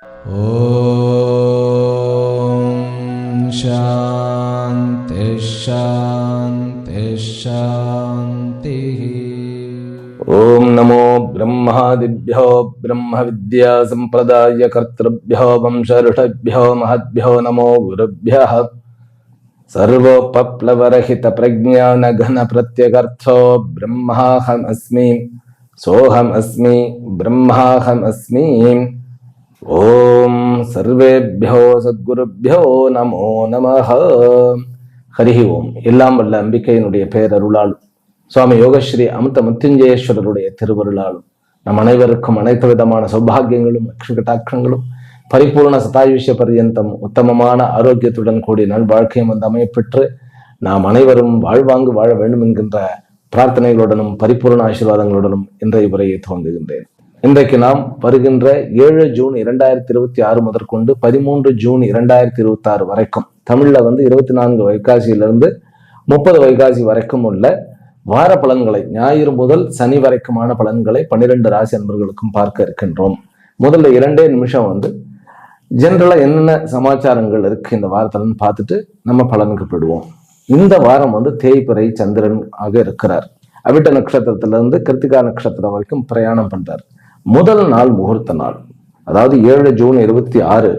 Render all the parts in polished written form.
ஓம் சாந்தி சாந்தி சாந்தி. ஓம் நமோ பிரம்மாதிப்யோ பிரம்ம வித்யா சம்பிரதாய கர்த்ருப்யோ வம்சருஷப்யோ மஹத்யோ நமோ குருப்யः. சர்வோபப்ளவரஹித பிரஜ்ஞான கன பிரத்யகர்த்தோ பிரம்மாஹம் அஸ்மி சோஹம் அஸ்மி பிரம்மாஹம் அஸ்மி. ஓம் சர்வேப்யோ சத்குருப்யோ நமோ நமஹ. ஹரி ஓம். எல்லாம் வல்ல அம்பிகையினுடைய பேரருளாலும் சுவாமி யோகஸ்ரீ அமிர்த மிருத்யுஞ்சயேஸ்வரருடைய திருவருளாலும் நம் அனைவருக்கும் அனைத்து விதமான சௌபாகியங்களும் லட்சுமி கட்டாட்சங்களும் பரிபூர்ண சதாயுஷ்ய பர்யந்தம் உத்தமமான ஆரோக்கியத்துடன் கூடிய நல்வாழ்க்கையும் வந்து அமையப்பெற்று நாம் அனைவரும் வாழ்வாங்கு வாழ வேண்டும் என்கின்ற பிரார்த்தனைகளுடனும் பரிபூர்ண ஆசீர்வாதங்களுடனும் இன்றைய உரையை துவங்குகின்றேன். இன்றைக்கு நாம் வருகின்ற 7 ஜூன் 2026 முதற்கொண்டு 13 ஜூன் 2026 வரைக்கும் தமிழ்ல 24 வைகாசியிலிருந்து 30 வைகாசி வரைக்கும் உள்ள வார பலன்களை, ஞாயிறு முதல் சனி வரைக்குமான பலன்களை 12 ராசி அன்பர்களுக்கும் பார்க்க இருக்கின்றோம். முதல்ல 2 நிமிஷம் ஜென்ரலா என்னென்ன சமாச்சாரங்கள் இருக்கு இந்த வாரத்துலன்னு பார்த்துட்டு நம்ம பலனுக்கு போயிடுவோம். இந்த வாரம் தேய்பிறை சந்திரன் ஆக இருக்கிறார். அவிட்ட நட்சத்திரத்திலிருந்து கிருத்திகா நட்சத்திரம் வரைக்கும் பிரயாணம் பண்றார். முதல் நாள் முகூர்த்த நாள், அதாவது 7 ஜூன் 26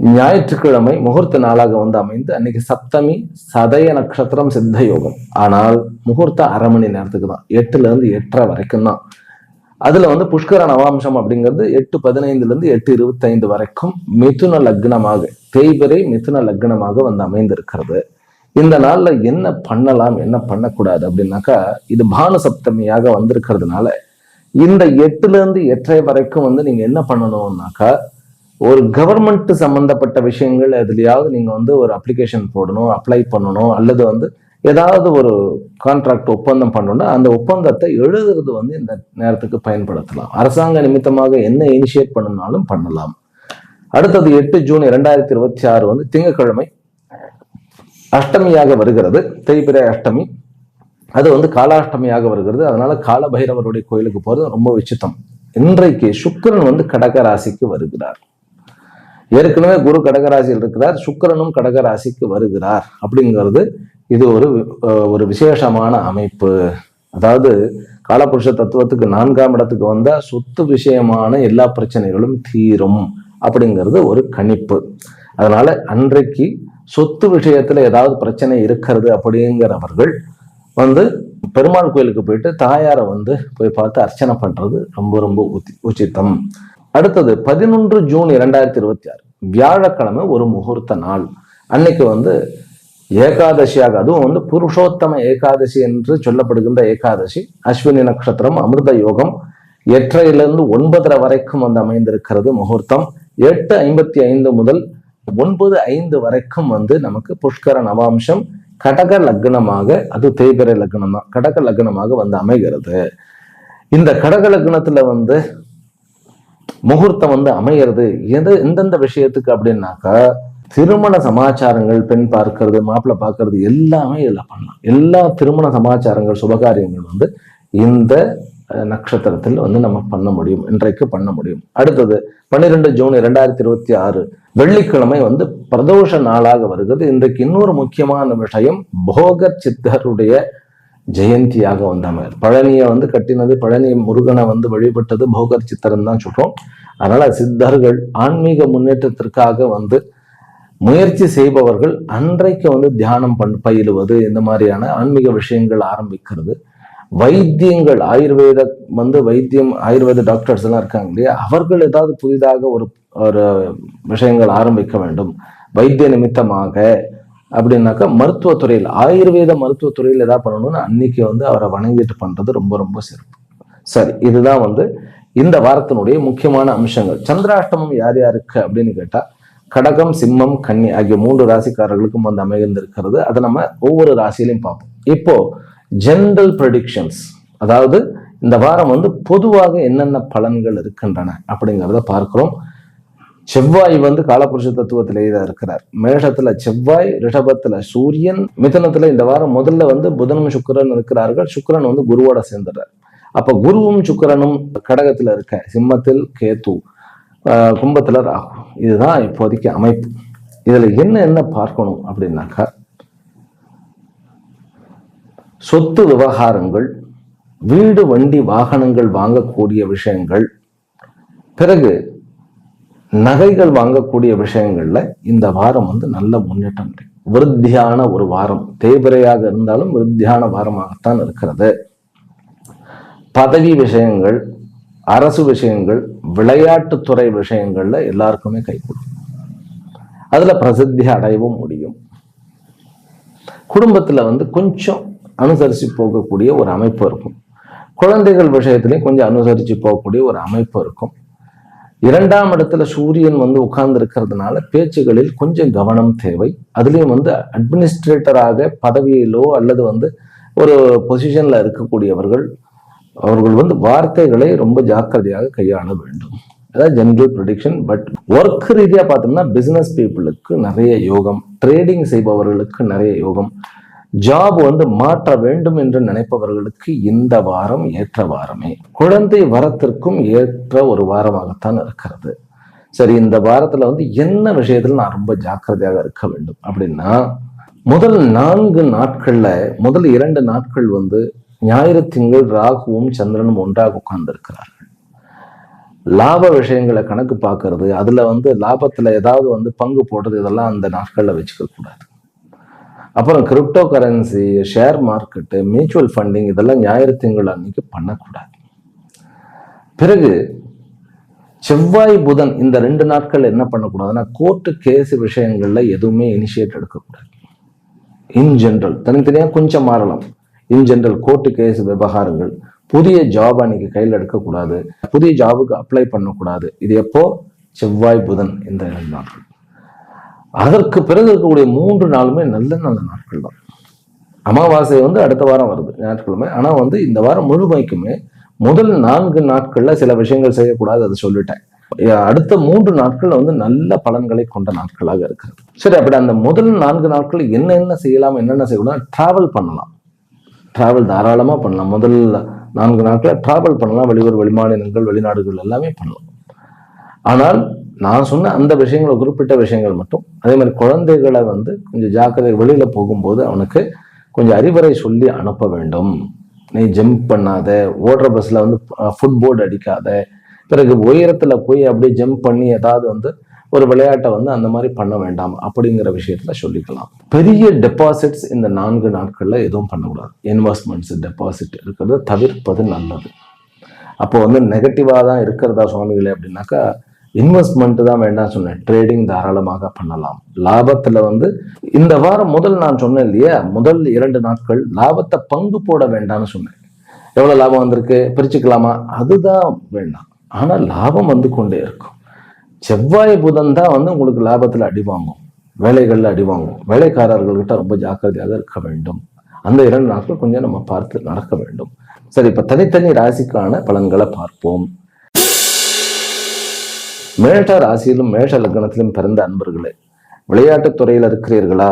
ஞாயிற்றுக்கிழமை முகூர்த்த நாளாக அமைந்து அன்னைக்கு சப்தமி, சதய நட்சத்திரம், சித்த யோகம். ஆனால் முகூர்த்த அரை மணி நேரத்துக்கு தான், 8ல இருந்து 8:30 வரைக்கும் தான். அதுல புஷ்கர நவாம்சம் அப்படிங்கிறது 8:15 இருந்து 8:25 வரைக்கும் மிதுன லக்னமாக, தேய்பிறை மிதுன லக்னமாக அமைந்திருக்கிறது. இந்த நாள்ல என்ன பண்ணலாம், என்ன பண்ணக்கூடாது அப்படின்னாக்கா, இது பானு சப்தமியாக வந்திருக்கிறதுனால இந்த 8ல இருந்து 8:30 வரைக்கும் நீங்க என்ன பண்ணணும்னாக்கா, ஒரு கவர்மெண்ட் சம்பந்தப்பட்ட விஷயங்கள் எதுலையாவது நீங்க ஒரு அப்ளிகேஷன் போடணும், அப்ளை பண்ணணும், அல்லது ஏதாவது ஒரு கான்ட்ராக்ட் ஒப்பந்தம் பண்ணணும்னா அந்த ஒப்பந்தத்தை எழுதுறது இந்த நேரத்துக்கு பயன்படுத்தலாம். அரசாங்க நிமித்தமாக என்ன இனிஷியேட் பண்ணணும்னாலும் பண்ணலாம். அடுத்தது 8 ஜூன் 2026 திங்கட்கிழமை அஷ்டமியாக வருகிறது. தேய்பிறை அஷ்டமி. அது காலாஷ்டமியாக வருகிறது. அதனால கால பைரவருடைய கோயிலுக்கு போறது ரொம்ப விசித்தம். இன்றைக்கு சுக்கிரன் கடக ராசிக்கு வருகிறார். ஏற்கனவே குரு கடகராசியில் இருக்கிறார், சுக்கிரனும் கடகராசிக்கு வருகிறார். அப்படிங்கிறது இது ஒரு விசேஷமான அமைப்பு. அதாவது காலபுருஷ தத்துவத்துக்கு 4ஆம் இடத்துக்கு வந்தா சொத்து விஷயமான எல்லா பிரச்சனைகளும் தீரும் அப்படிங்கிறது ஒரு கணிப்பு. அதனால அன்றைக்கு சொத்து விஷயத்துல ஏதாவது பிரச்சனை இருக்கிறது அப்படிங்கிறவர்கள் பெருமாள் கோயிலுக்கு போயிட்டு தாயாரை போய் பார்த்து அர்ச்சனை பண்றது ரொம்ப ரொம்ப உச்சிதம். அடுத்தது 11 ஜூன் 2026 வியாழக்கிழமை ஒரு முகூர்த்த நாள். அன்னைக்கு ஏகாதசியாக, அதுவும் புருஷோத்தம ஏகாதசி என்று சொல்லப்படுகின்ற ஏகாதசி, அஸ்வினி நட்சத்திரம், அமிர்த யோகம், 8:30 9:30 வரைக்கும் அமைந்திருக்கிறது முகூர்த்தம். 8:55 முதல் 9:05 வரைக்கும் நமக்கு புஷ்கர நவாம்சம் கடக லக்னமாக, அது தேய்பிறை லக்னம் தான், கடக லக்னமாக அமைகிறது. இந்த கடக லக்னத்துல முகூர்த்தம் அமைகிறது எந்தெந்த விஷயத்துக்கு அப்படின்னாக்கா, திருமண சமாச்சாரங்கள், பெண் பார்க்கறது, மாப்பிள்ளை பார்க்கறது எல்லாமே இதுல பண்ணலாம். எல்லா திருமண சமாச்சாரங்கள், சுபகாரியங்கள் இந்த நட்சத்திரத்தில் நம்ம பண்ண முடியும், இன்றைக்கு பண்ண முடியும். அடுத்தது 12 ஜூன் 2026 வெள்ளிக்கிழமை பிரதோஷ நாளாக வருகிறது. இன்றைக்கு இன்னொரு முக்கியமான விஷயம், போகர் சித்தருடைய ஜெயந்தியாக அமையாது. பழனியை கட்டினது, பழனி முருகனை வழிபட்டது போகர் சித்தரன் தான் சொல்றோம். அதனால சித்தர்கள் ஆன்மீக முன்னேற்றத்திற்காக முயற்சி செய்பவர்கள் அன்றைக்கு தியானம் பயிலுவது, இந்த மாதிரியான ஆன்மீக விஷயங்கள் ஆரம்பிக்கிறது. வைத்தியங்கள், ஆயுர்வேத வைத்தியம், ஆயுர்வேத டாக்டர்ஸ் எல்லாம் இருக்காங்க இல்லையா, அவர்கள் ஏதாவது புதிதாக ஒரு விஷயங்கள் ஆரம்பிக்க வேண்டும் வைத்திய நிமித்தமாக அப்படின்னாக்கா, மருத்துவத்துறையில், ஆயுர்வேத மருத்துவத்துறையில் ஏதாவது பண்ணணும்னு அன்னைக்கு அவரை வணங்கிட்டு பண்றது ரொம்ப ரொம்ப சிறப்பு. சரி, இதுதான் இந்த வாரத்தினுடைய முக்கியமான அம்சங்கள். சந்திராஷ்டமம் யார் யாருக்கு அப்படின்னு கேட்டா, கடகம், சிம்மம், கன்னி ஆகிய 3 ராசிக்காரர்களுக்கும் அமைந்திருக்கிறது. அதை நம்ம ஒவ்வொரு ராசியிலையும் பார்ப்போம். இப்போ ஜெனரல் ப்ரெடிக்ஷன்ஸ், அதாவது இந்த வாரம் பொதுவாக என்னென்ன பலன்கள் இருக்கின்றன அப்படிங்கிறத பார்க்கிறோம். செவ்வாய் காலபுருஷ தத்துவத்திலேயே தான் இருக்கிறார். மேஷத்துல செவ்வாய், ரிஷபத்துல சூரியன், மிதுனத்துல இந்த வாரம் முதல்ல புதனும் சுக்கிரன் இருக்கிறார்கள். சுக்கிரன் குருவோட சேர்ந்துடுறார். அப்ப குருவும் சுக்கிரனும் கடகத்துல இருக்க, சிம்மத்தில் கேது, கும்பத்துல ராகு. இதுதான் இப்போதைக்கு அமைப்பு. இதுல என்ன பார்க்கணும் அப்படின்னாக்கா, சொத்து விவகாரங்கள், வீடு வண்டி வாகனங்கள் வாங்கக்கூடிய விஷயங்கள், பிறகு நகைகள் வாங்கக்கூடிய விஷயங்கள்ல இந்த வாரம் நல்ல முன்னேற்றம் கிடைக்கும். விருத்தியான ஒரு வாரம், தேய்பிரையாக இருந்தாலும் விருத்தியான வாரமாகத்தான் இருக்கிறது. பதவி விஷயங்கள், அரசு விஷயங்கள், விளையாட்டுத்துறை விஷயங்கள்ல எல்லாருக்குமே கைகூடும். அதுல பிரசித்தி அடையவும் முடியும். குடும்பத்துல கொஞ்சம் அனுசரிச்சு போகக்கூடிய ஒரு அமைப்பு இருக்கும். குழந்தைகள் விஷயத்திலையும் கொஞ்சம் அனுசரிச்சு போகக்கூடிய ஒரு அமைப்பு இருக்கும். 2ஆம் இடத்துல சூரியன் உட்கார்ந்து இருக்கிறதுனால பேச்சுகளில் கொஞ்சம் கவனம் தேவை. அதுலயும் அட்மினிஸ்ட்ரேட்டராக பதவியிலோ அல்லது ஒரு பொசிஷன்ல இருக்கக்கூடியவர்கள், அவர்கள் வார்த்தைகளை ரொம்ப ஜாக்கிரதையாக கையாள வேண்டும். அதாவது ஜெனரல் ப்ரெடிக்ஷன். பட் ஒர்க் ரீதியா பார்த்தோம்னா பிசினஸ் பீப்புளுக்கு நிறைய யோகம், ட்ரேடிங் செய்பவர்களுக்கு நிறைய யோகம், ஜாப் மாற்ற வேண்டும் என்று நினைப்பவர்களுக்கு இந்த வாரம் ஏற்ற வாரமே. குழந்தை வரத்திற்கும் ஏற்ற ஒரு வாரமாகத்தான் இருக்கிறது. சரி, இந்த வாரத்துல என்ன விஷயத்துல நான் ரொம்ப ஜாக்கிரதையாக இருக்க வேண்டும் அப்படின்னா, முதல் 4 நாட்கள்ல முதல் 2 நாட்கள் ஞாயிறு திங்கள் ராகுவும் சந்திரனும் ஒன்றாக உட்கார்ந்து இருக்கிறார்கள். லாப விஷயங்களை கணக்கு பார்க்கறது, அதுல லாபத்துல ஏதாவது பங்கு போடுறது, இதெல்லாம் அந்த நாட்கள்ல வச்சுக்க கூடாது. அப்புறம் crypto currency, share market, mutual funding, இதெல்லாம் ஞாயிறு திங்கள் அன்னைக்கு பண்ணக்கூடாது. பிறகு செவ்வாய் புதன் இந்த 2 நாட்கள் என்ன பண்ணக்கூடாதுன்னா, கோர்ட்டு கேஸ் விஷயங்கள்ல எதுவுமே இனிஷியேட் எடுக்கக்கூடாது. இன் ஜென்ரல் தனித்தனியா கொஞ்சம் மாறலாம். இன் ஜென்ரல் கோர்ட்டு கேஸ் விவகாரங்கள், புதிய ஜாப் அன்னைக்கு கையில் எடுக்கக்கூடாது, புதிய ஜாபுக்கு அப்ளை பண்ணக்கூடாது. இது எப்போ? செவ்வாய் புதன் இந்த 2 நாட்கள். அதற்கு பிறகு இருக்கக்கூடிய 3 நாளுமே நல்ல நல்ல நாட்கள் தான். அமாவாசை அடுத்த வாரம் வருது ஞாயிற்றுக்கிழமை. ஆனா இந்த வாரம் முழுமைக்குமே முதல் 4 நாட்கள்ல சில விஷயங்கள் செய்யக்கூடாது, அதை சொல்லிட்டேன். அடுத்த 3 நாட்கள் நல்ல பலன்களை கொண்ட நாட்களாக இருக்கிறது. சரி, அப்படி அந்த முதல் 4 நாட்கள் என்னென்ன செய்யலாம், என்னென்ன செய்யக்கூடாது? டிராவல் பண்ணலாம். டிராவல் தாராளமா பண்ணலாம். முதல் 4 நாட்களை டிராவல் பண்ணலாம். வெளியூர், வெளிமாநிலங்கள், வெளிநாடுகள் எல்லாமே பண்ணலாம். ஆனால் நான் சொன்ன அந்த விஷயங்கள், குறிப்பிட்ட விஷயங்கள் மட்டும். அதே மாதிரி குழந்தைகளை கொஞ்சம் ஜாக்கிரதை, வெளியில போகும்போது அவனுக்கு கொஞ்சம் அறிவுரை சொல்லி அனுப்ப வேண்டும். நீ ஜம்ப் பண்ணாத, ஓடுற பஸ்ல ஃபுட்போர்டு அடிக்காத, பிறகு உயரத்துல போய் அப்படியே ஜம்ப் பண்ணி ஏதாவது ஒரு விளையாட்டை அந்த மாதிரி பண்ண வேண்டாம் அப்படிங்கிற விஷயத்துல சொல்லிக்கலாம். பெரிய டெபாசிட்ஸ் இந்த 4 நாட்கள்ல எதுவும் பண்ணக்கூடாது. இன்வெஸ்ட்மெண்ட்ஸ், டெபாசிட் இருக்கிறத தவிர்ப்பது நல்லது. அப்போ நெகட்டிவா தான் இருக்கிறதா சுவாமிகளே அப்படின்னாக்கா, இன்வெஸ்ட்மெண்ட் தான் வேண்டாம் சொன்னேன். ட்ரேடிங் தாராளமாக பண்ணலாம். லாபத்துல இந்த வாரம் முதல் நான் சொன்னேன் இல்லையா, முதல் 2 நாட்கள் லாபத்தை பங்கு போட வேண்டாம்னு சொன்னேன். எவ்வளவு லாபம் வந்திருக்கு பிரிச்சுக்கலாமா, அதுதான் வேண்டாம். ஆனா லாபம் கொண்டே இருக்கும். செவ்வாய் புதன் தான் உங்களுக்கு லாபத்துல அடி வாங்கும், வேலைகள்ல அடி வாங்கும். வேலைக்காரர்கள்கிட்ட ரொம்ப ஜாக்கிரதையாக இருக்க வேண்டும். அந்த 2 நாட்கள் கொஞ்சம் நம்ம பார்த்து நடக்க வேண்டும். சரி, இப்ப தனித்தனி ராசிக்கான பலன்களை பார்ப்போம். மேஷ ராசியிலும் மேஷ லக்னத்திலும் பிறந்த அன்பர்களே, விளையாட்டுத் துறையில் இருக்கிறீர்களா?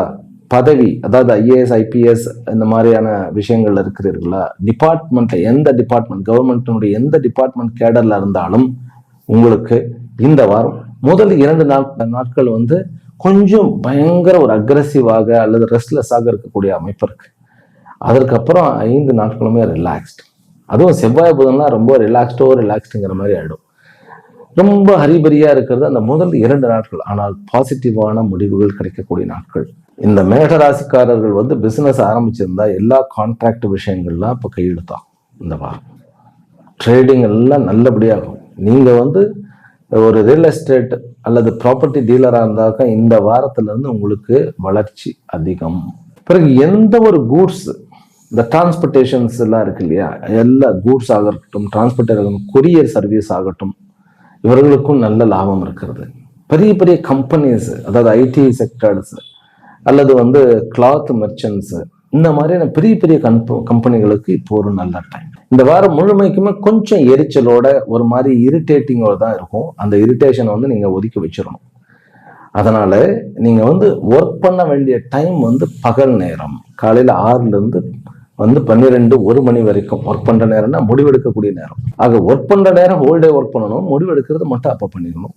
பதவி, அதாவது IAS, IPS இந்த மாதிரியான விஷயங்கள்ல இருக்கிறீர்களா? டிபார்ட்மெண்ட்ல எந்த டிபார்ட்மெண்ட், கவர்மெண்ட்டினுடைய எந்த டிபார்ட்மெண்ட் கேடர்ல இருந்தாலும் உங்களுக்கு இந்த வாரம் முதல் 2 நாட்கள் கொஞ்சம் பயங்கர ஒரு அக்ரெசிவாக அல்லது ரெஸ்ட்லெஸ்ஸாக இருக்கக்கூடிய அமைப்பு இருக்கு. அதற்கப்புறம் 5 நாட்களுமே ரிலாக்ஸ்டு. அதுவும் செவ்வாய் புதன்லாம் ரொம்ப ரிலாக்ஸ்டுங்கிற மாதிரி ஆயிடும். ரொம்ப ஹரிபரியா இருக்கிறது அந்த முதல் 2 நாட்கள். ஆனால் பாசிட்டிவான முடிவுகள் கிடைக்கக்கூடிய நாட்கள். இந்த மேஷராசிக்காரர்கள் பிசினஸ் ஆரம்பிச்சிருந்தா எல்லா கான்ட்ராக்ட் விஷயங்கள்லாம் இப்போ கையெழுத்தாகும். இந்த வாரம் ட்ரேடிங் எல்லாம் நல்லபடியாகும். நீங்க ஒரு ரியல் எஸ்டேட் அல்லது ப்ராப்பர்ட்டி டீலரா இருந்தாக்கா இந்த வாரத்துல இருந்து உங்களுக்கு வளர்ச்சி அதிகம். பிறகு எந்த ஒரு கூட்ஸ், இந்த டிரான்ஸ்போர்ட்டேஷன்ஸ் எல்லாம் இருக்கு இல்லையா, எல்லா கூட்ஸ் ஆகட்டும், டிரான்ஸ்போர்ட் கொரியர் சர்வீஸ் ஆகட்டும், இவர்களுக்கும் நல்ல லாபம் இருக்கிறது. பெரிய பெரிய கம்பெனிஸ், அதாவது IT செக்டர்ஸ் அல்லது கிளாத் மெர்ச்சன்ட்ஸ், இந்த மாதிரியான பெரிய பெரிய கம்பெனிகளுக்கு இப்போ ஒரு நல்ல டைம். இந்த வாரம் முழுமைக்குமே கொஞ்சம் எரிச்சலோட ஒரு மாதிரி இரிட்டேட்டிங்கோட தான் இருக்கும். அந்த இரிட்டேஷனை நீங்க ஒதுக்கி வச்சிடணும். அதனால நீங்க ஒர்க் பண்ண வேண்டிய டைம் பகல் நேரம், காலையில 6ல இருந்து வந்து 12-1 மணி வரைக்கும் ஒர்க் பண்ற நேரம்னா முடிவெடுக்கக்கூடிய நேரம். ஆக ஒர்க் பண்ற நேரம் ஹோல் டே ஒர்க் பண்ணணும், முடிவெடுக்கிறது மட்டும் அப்ப பண்ணிடணும்.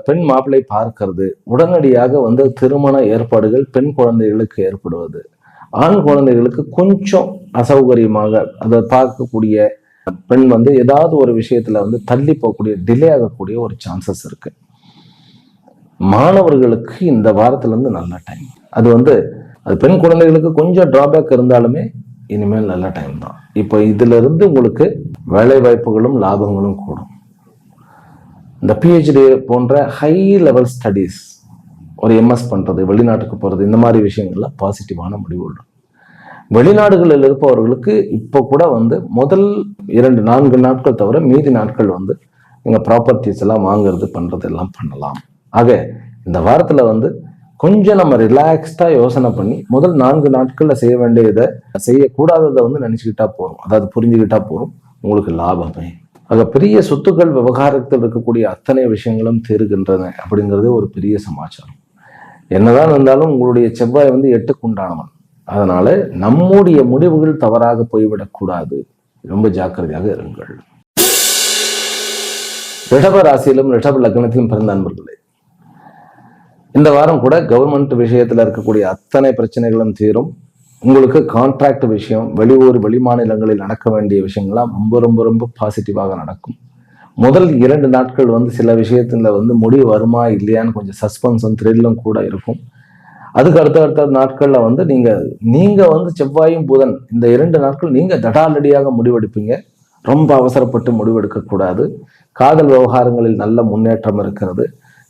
பெண் மாப்பிள்ளை பார்க்கிறது, உடனடியாக வந்து திருமண ஏற்பாடுகள் பெண் குழந்தைகளுக்கு ஏற்படுவது, ஆண் குழந்தைகளுக்கு கொஞ்சம் அசௌகரியமாக அதை பார்க்கக்கூடிய பெண் வந்து ஏதாவது ஒரு விஷயத்துல வந்து தள்ளி போகக்கூடிய, டிலே ஆகக்கூடிய ஒரு சான்சஸ் இருக்கு. மாணவர்களுக்கு இந்த வாரத்துல இருந்து நல்ல டைம். அது வந்து அது பெண் குழந்தைகளுக்கு கொஞ்சம் டிராபேக் இருந்தாலுமே இனிமேல் நல்ல டைம் தான். இப்போ இதுல இருந்து உங்களுக்கு வேலை வாய்ப்புகளும் லாபங்களும் கூடும். இந்த பிஹெச்டி போன்ற ஹை லெவல் ஸ்டடீஸ், ஒரு எம்எஸ் பண்றது, வெளிநாட்டுக்கு போறது, இந்த மாதிரி விஷயங்கள்ல பாசிட்டிவான முடிவுகள். வெளிநாடுகளில் இருப்பவர்களுக்கு இப்போ கூட வந்து முதல் 2-4 நாட்கள் தவிர மீதி நாட்கள் வந்து நீங்க ப்ராப்பர்ட்டிஸ் எல்லாம் வாங்குறது பண்றது எல்லாம் பண்ணலாம். ஆக இந்த வாரத்துல வந்து கொஞ்சம் நம்ம ரிலாக்ஸ்டா யோசனை பண்ணி முதல் 4 நாட்கள்ல செய்ய வேண்டியதை, செய்யக்கூடாததை வந்து நினைச்சுக்கிட்டா போறோம், அதாவது புரிஞ்சுக்கிட்டா போறோம், உங்களுக்கு லாபமே. ஆக பெரிய சொத்துக்கள் விவகாரத்தில் இருக்கக்கூடிய அத்தனை விஷயங்களும் தீர்கின்றன அப்படிங்கிறது ஒரு பெரிய சமாச்சாரம். என்னதான் இருந்தாலும் உங்களுடைய செவ்வாய் வந்து 8க்கு உண்டானவன். அதனால நம்முடைய முடிவுகள் தவறாக போய்விடக்கூடாது, ரொம்ப ஜாக்கிரதையாக இருங்கள். ரிஷப ராசியிலும் ரிஷப லக்னத்திலும் பிறந்த அன்பர்களே, இந்த வாரம் கூட கவர்மெண்ட் விஷயத்துல இருக்கக்கூடிய அத்தனை பிரச்சனைகளும் தீரும். உங்களுக்கு கான்ட்ராக்ட் விஷயம், வெளியூர் வெளிமாநிலங்களில் நடக்க வேண்டிய விஷயங்கள்லாம் ரொம்ப ரொம்ப ரொம்ப பாசிட்டிவாக நடக்கும். முதல் 2 நாட்கள் வந்து சில விஷயத்துல வந்து முடிவு வருமா இல்லையான்னு கொஞ்சம் சஸ்பென்ஸும் த்ரில்லும் கூட இருக்கும். அதுக்கு அடுத்த நாட்கள்ல வந்து நீங்க வந்து செவ்வாயும் புதன் இந்த 2 நாட்கள் நீங்க தடாலடியாக முடிவெடுப்பீங்க. ரொம்ப அவசரப்பட்டு முடிவெடுக்க கூடாது. காதல் விவகாரங்களில் நல்ல முன்னேற்றம் இருக்கிறது.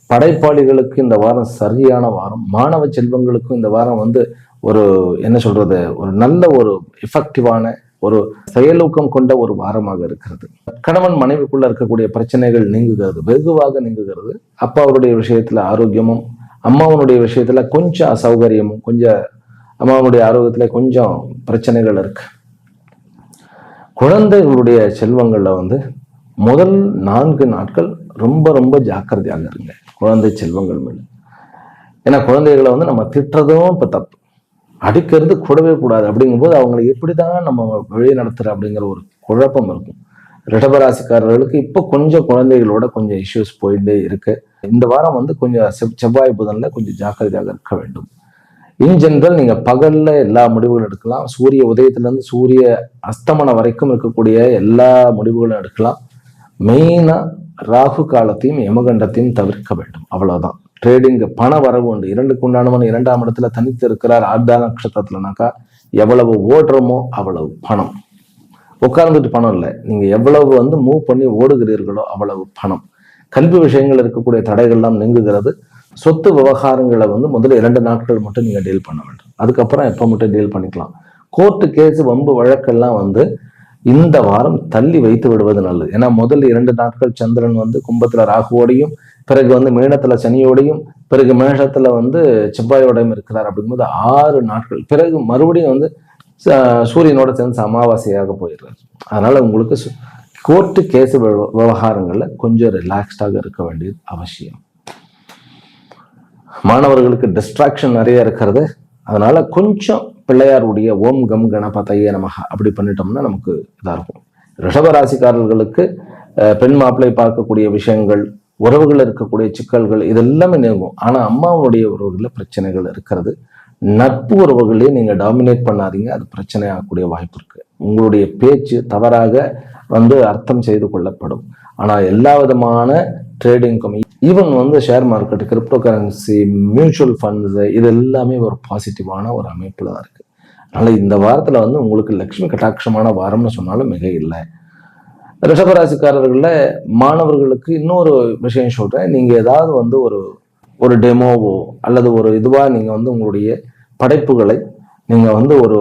படைப்பாளிகளுக்கு இந்த வாரம் சரியான வாரம். மாணவ செல்வங்களுக்கும் இந்த வாரம் வந்து ஒரு என்ன சொல்றது, ஒரு நல்ல ஒரு எஃபெக்டிவான ஒரு செயலூக்கம் கொண்ட ஒரு வாரமாக இருக்கிறது. கணவன் மனைவிக்குள்ள இருக்கக்கூடிய பிரச்சனைகள் நீங்குகிறது, வெகுவாக நீங்குகிறது. அப்பாவுடைய விஷயத்துல ஆரோக்கியமும், அம்மாவனுடைய விஷயத்துல கொஞ்சம் அசௌகரியமும், கொஞ்சம் அம்மாவனுடைய ஆரோக்கியத்துல கொஞ்சம் பிரச்சனைகள் இருக்கு. குழந்தைகளுடைய செல்வங்கள்ல வந்து முதல் 4 நாட்கள் ரொம்ப ரொம்ப ஜாக்கிரதையாக இருங்க குழந்தை செல்வங்கள் மேல. ஏன்னா குழந்தைகளை வந்து நம்ம திட்டுறதும் இப்ப தப்பு, அடிக்கிறது கூடவே கூடாது. அப்படிங்கும்போது அவங்களை எப்படிதான் நம்ம வழி நடத்துற அப்படிங்கிற ஒரு குழப்பம் இருக்கும். ரிஷபராசிக்காரர்களுக்கு இப்போ கொஞ்சம் குழந்தைகளோட கொஞ்சம் இஷ்யூஸ் போயிட்டே இருக்கு. இந்த வாரம் வந்து கொஞ்சம் செவ்வாய் புதன்ல கொஞ்சம் ஜாக்கிரதையாக இருக்க வேண்டும். இன் ஜெனரல் நீங்க பகல்ல எல்லா முடிவுகளும் எடுக்கலாம். சூரிய உதயத்துல இருந்து சூரிய அஸ்தமனம் வரைக்கும் இருக்கக்கூடிய எல்லா முடிவுகளும் எடுக்கலாம். மெயினா ராகு காலத்தையும் யமகண்டத்தையும் தவிர்க்க வேண்டும், அவ்வளவுதான். ட்ரேடிங் பண வரவு உண்டு. 2க்கு உண்டானவன் 2ஆம் இடத்துல தனித்து இருக்கிறார். ஆர்தா நட்சத்திரத்துலனாக்கா எவ்வளவு ஓடுறோமோ அவ்வளவு பணம். உட்கார்ந்துட்டு பணம் இல்லை, நீங்க எவ்வளவு வந்து மூவ் பண்ணி ஓடுகிறீர்களோ அவ்வளவு பணம். கல்வி விஷயங்கள் இருக்கக்கூடிய தடைகள்லாம் நீங்குகிறது. சொத்து விவகாரங்களை வந்து முதல்ல 2 நாட்கள் மட்டும் நீங்க டீல் பண்ண வேண்டும். அதுக்கப்புறம் எப்ப மட்டும் டீல் பண்ணிக்கலாம். கோர்ட்டு கேஸ் வம்பு வழக்கெல்லாம் வந்து இந்த வாரம் தள்ளி வைத்து விடுவது நல்லது. ஏன்னா முதல் 2 நாட்கள் சந்திரன் வந்து கும்பத்துல ராகுவோடையும், பிறகு வந்து மீனத்துல சனியோடையும், பிறகு மேஷத்துல வந்து செவ்வாயோடையும் இருக்கிறார். அப்படிங்கும்போது 6 நாட்கள் பிறகு மறுபடியும் வந்து சூரியனோட சேர்ந்து அமாவாசையாக போயிடுறாரு. அதனால உங்களுக்கு கோர்ட்டு கேஸ் விவகாரங்கள்ல கொஞ்சம் ரிலாக்ஸ்டாக இருக்க வேண்டியது அவசியம். மாணவர்களுக்கு டிஸ்ட்ராக்ஷன் நிறைய இருக்கிறது. அதனால கொஞ்சம் பிள்ளையாருடைய ஓம் கம் கணபதையே நமக அப்படி பண்ணிட்டோம்னா நமக்கு இதா இருக்கும். ரிஷபராசிக்காரர்களுக்கு பெண் மாப்பிள்ளை பார்க்கக்கூடிய விஷயங்கள், உறவுகள் இருக்கக்கூடிய சிக்கல்கள், இதெல்லாமே நீங்கும். ஆனா அம்மாவுடைய உறவுகளில் பிரச்சனைகள் இருக்கிறது. நட்பு உறவுகளையும் நீங்க டாமினேட் பண்ணாதீங்க, அது பிரச்சனை ஆகக்கூடிய வாய்ப்பு இருக்கு. உங்களுடைய பேச்சு தவறாக வந்து அர்த்தம் செய்து கொள்ளப்படும். ஆனா எல்லா விதமான ட்ரேடிங்கும், ஈவன் வந்து share market, crypto currency, mutual funds, இது எல்லாமே ஒரு பாசிட்டிவான ஒரு அமைப்புல தான் இருக்கு. அதனால இந்த வாரத்துல வந்து உங்களுக்கு லட்சுமி கட்டாட்சமான வாரம்னு சொன்னாலும் மிக இல்லை. ரிஷபராசிக்காரர்கள்ல மாணவர்களுக்கு இன்னொரு விஷயம் சொல்றேன். நீங்க ஏதாவது வந்து ஒரு டெமோவோ அல்லது ஒரு இதுவா நீங்க வந்து உங்களுடைய படைப்புகளை நீங்க வந்து ஒரு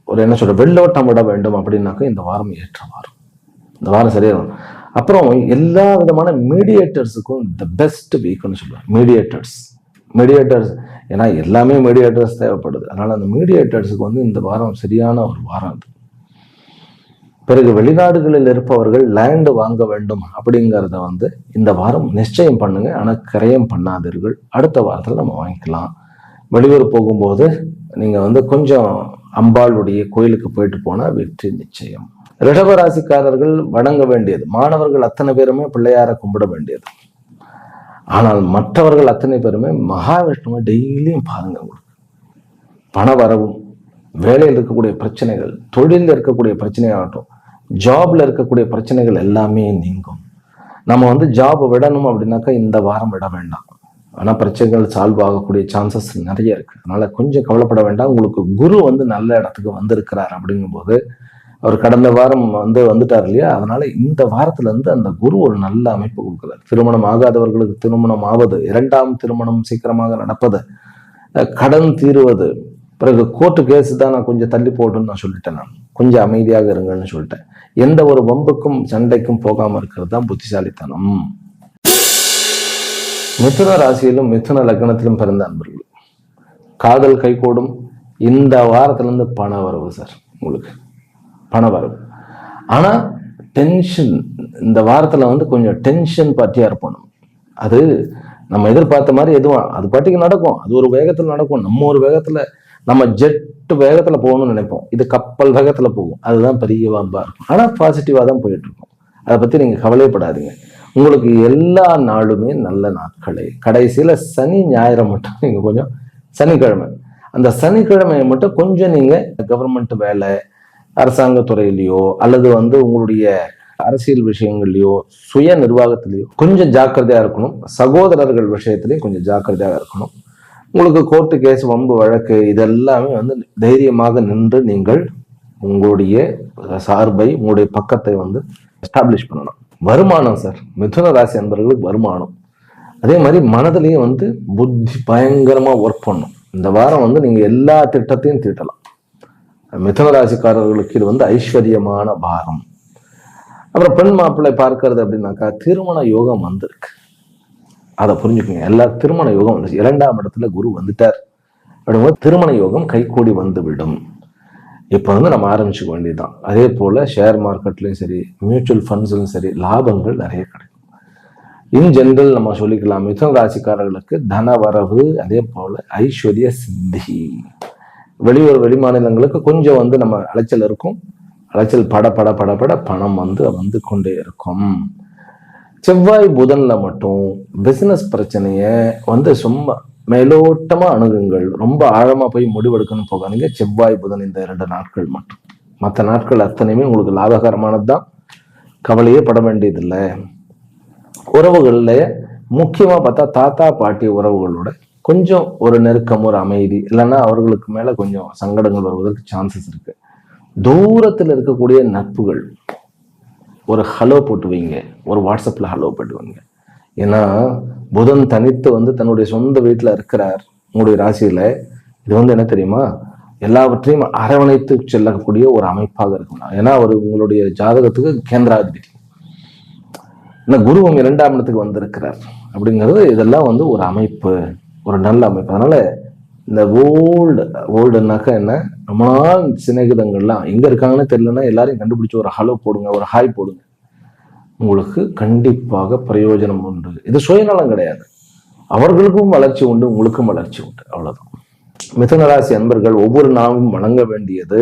என்ன சொல்ற வெள்ளோட்டம் விட வேண்டும் அப்படின்னாக்க இந்த வாரம் ஏற்ற வாரம். இந்த வாரம் சரியா வரும். அப்புறம் எல்லா விதமான மீடியேட்டர்ஸுக்கும் த பெஸ்ட் வீக்னு சொல்லுவாங்க. மீடியேட்டர்ஸ் ஏன்னா எல்லாமே மீடியேட்டர்ஸ் தேவைப்படுது. அதனால அந்த மீடியேட்டர்ஸுக்கு வந்து இந்த வாரம் சரியான ஒரு வாரம் அது. பிறகு வெளிநாடுகளில் இருப்பவர்கள் லேண்டு வாங்க வேண்டும் அப்படிங்கிறத வந்து இந்த வாரம் நிச்சயம் பண்ணுங்க. ஆனால் கிரயம் பண்ணாதீர்கள். அடுத்த வாரத்தில் நம்ம வாங்கிக்கலாம். வெளியூர் போகும்போது நீங்க வந்து கொஞ்சம் அம்பாளுடைய கோயிலுக்கு போயிட்டு போனா வெற்றி நிச்சயம். ரிஷபராசிக்காரர்கள் வணங்க வேண்டியது, மாணவர்கள் அத்தனை பேருமே பிள்ளையார கும்பிட வேண்டியது. ஆனால் மற்றவர்கள் அத்தனை பேருமே மகாவிஷ்ணுவை டெய்லியும் பாருங்க. உங்களுக்கு பண வரவும், வேலையில் இருக்கக்கூடிய பிரச்சனைகள், தொழிலில் இருக்கக்கூடிய பிரச்சனையாகட்டும், ஜாப்ல இருக்கக்கூடிய பிரச்சனைகள் எல்லாமே நீங்கும். நம்ம ஜாப் விடணும் அப்படின்னாக்கா இந்த வாரம் விட வேண்டாம். ஆனால் பிரச்சனைகள் சால்வ் ஆகக்கூடிய சான்சஸ் நிறைய இருக்கு. அதனால கொஞ்சம் கவலைப்பட வேண்டாம். உங்களுக்கு குரு நல்ல இடத்துக்கு வந்திருக்கிறார். அப்படிங்கும்போது அவர் கடந்த வாரம் வந்துட்டார் இல்லையா, அதனால இந்த வாரத்துல இருந்து அந்த குரு ஒரு நல்ல அமைப்பு கொடுக்குறார். திருமணம் ஆகாதவர்களுக்கு திருமணம் ஆவது, இரண்டாம் திருமணம் சீக்கிரமாக நடப்பது, கடன் தீருவது, பிறகு கோர்ட்டு கேஸ் தான் நான் கொஞ்சம் தள்ளி போட்டுன்னு நான் சொல்லிட்டேன். நான் கொஞ்சம் அமைதியாக இருங்கன்னு சொல்லிட்டேன். எந்த ஒரு வம்புக்கும் சண்டைக்கும் போகாம இருக்கிறது தான் புத்திசாலித்தனம். மிதுன ராசியிலும் மிதுன லக்னத்திலும் பிறந்த அன்பர்கள் காதல் கைகூடும். இந்த வாரத்துல இருந்து பண வரவு சார், உங்களுக்கு பண வரவு. ஆனா டென்ஷன் இந்த வாரத்துல கொஞ்சம் டென்ஷன் பார்ட்டியா இருப்போம். அது நம்ம எதிர்பார்த்த மாதிரி எதுவும் அது பாட்டிக்கு நடக்கும். அது ஒரு வேகத்துல நடக்கும். நம்ம ஒரு வேகத்துல, நம்ம ஜெட் வேகத்துல போகணும்னு நினைப்போம். இது கப்பல் வேகத்துல போகும். அதுதான் பெரிய வம்பா இருக்கும். ஆனா பாசிட்டிவா தான் போயிட்டு இருக்கும். அதை பத்தி நீங்க கவலைப்படாதீங்க. உங்களுக்கு எல்லா நாளுமே நல்ல நாட்களே. கடைசியில சனி ஞாயிறு மட்டும் நீங்க கொஞ்சம், சனிக்கிழமை, அந்த சனிக்கிழமையை மட்டும் கொஞ்சம் நீங்க கவர்மெண்ட் வேலை, அரசாங்க துறையிலையோ அல்லது உங்களுடைய அரசியல் விஷயங்கள்லையோ சுய நிர்வாகத்திலையோ கொஞ்சம் ஜாக்கிரதையா இருக்கணும். சகோதரர்கள் விஷயத்திலையும் கொஞ்சம் ஜாக்கிரதையாக இருக்கணும். உங்களுக்கு கோர்ட்டு கேஸ், வம்பு வழக்கு இதெல்லாமே தைரியமாக நின்று நீங்கள் உங்களுடைய சார்பை, உங்களுடைய பக்கத்தை எஸ்டாப்ளிஷ் பண்ணணும். வருமானம் சார், மிதுன ராசி அன்பர்களுக்கு வருமானம். அதே மாதிரி மனதிலையும் புத்தி பயங்கரமா ஒர்க் பண்ணும். இந்த வாரம் நீங்க எல்லா திட்டத்தையும் தீட்டலாம். மிதுன ராசிக்காரர்களுக்கு இது ஐஸ்வர்யமான பாரம். அப்புறம் பெண் மாப்பிள்ளை பார்க்கறது அப்படின்னாக்கா திருமண யோகம் வந்திருக்கு. அதை புரிஞ்சுக்கோங்க. எல்லா திருமண யோகம் வந்து 2ஆம் இடத்துல குரு வந்துட்டார் அப்படிங்கும்போது திருமண யோகம் கைகூடி வந்து விடும். இப்போ நம்ம ஆரம்பிச்சுக்க வேண்டியதுதான். அதே போல ஷேர் மார்க்கெட்லையும் சரி, மியூச்சுவல் ஃபண்ட்ஸ்லையும் சரி லாபங்கள் நிறைய கிடைக்கும். இன் ஜெனரல் நம்ம சொல்லிக்கலாம், மிதுன ராசிக்காரர்களுக்கு தன வரவு, அதே போல ஐஸ்வர்ய சித்தி. வெளி மாநிலங்களுக்கு கொஞ்சம் நம்ம அலைச்சல் இருக்கும். அலைச்சல் பட பட பட பட பணம் வந்து கொண்டே இருக்கும். செவ்வாய் புதன்ல மட்டும் பிசினஸ் பிரச்சனைய சும்மா மேலோட்டமா அணுகுங்கள். ரொம்ப ஆழமா போய் முடிவெடுக்கணும் போகாதீங்க. செவ்வாய் புதன் இந்த 2 நாட்கள் மட்டும். மற்ற நாட்கள் அத்தனையுமே உங்களுக்கு லாபகரமானதுதான். கவலையே பட வேண்டியதில்லை. உறவுகள்ல முக்கியமா பார்த்தா தாத்தா பாட்டி உறவுகளோட கொஞ்சம் ஒரு நெருக்கம், ஒரு அமைதி, இல்லைன்னா அவர்களுக்கு மேல கொஞ்சம் சங்கடங்கள் வருவதற்கு சான்சஸ் இருக்கு. தூரத்தில் இருக்கக்கூடிய நட்புகள் ஒரு ஹலோ போட்டு வைங்க, ஒரு வாட்ஸ்அப்ல ஹலோ போட்டு வைங்க. ஏன்னா புதன் தனித்து தன்னுடைய சொந்த வீட்டுல இருக்கிறார் உங்களுடைய ராசியில. இது என்ன தெரியுமா, எல்லாவற்றையும் அரவணைத்து செல்லக்கூடிய ஒரு அமைப்பாக இருக்கும். ஏன்னா அவர் உங்களுடைய ஜாதகத்துக்கு கேந்திராதிபதி. குருவும் 2ஆம் இடத்துக்கு வந்திருக்கிறார் அப்படிங்கிறது இதெல்லாம் ஒரு அமைப்பு, ஒரு நல்ல அமைப்பு. அதனால இந்த ஓல்டுனாக்கா என்ன, ரொம்ப நாள் சிநேகிதங்கள்லாம் எங்க இருக்காங்கன்னு தெரியலன்னா எல்லாரையும் கண்டுபிடிச்சு ஒரு ஹலோ போடுங்க, ஒரு ஹாய் போடுங்க. உங்களுக்கு கண்டிப்பாக பிரயோஜனம் உண்டு. இது சுயநலம் கிடையாது. அவர்களுக்கும் வளர்ச்சி உண்டு, உங்களுக்கும் வளர்ச்சி உண்டு. அவ்வளவுதான். மிதுன ராசி அன்பர்கள் ஒவ்வொரு நாளும் வணங்க வேண்டியது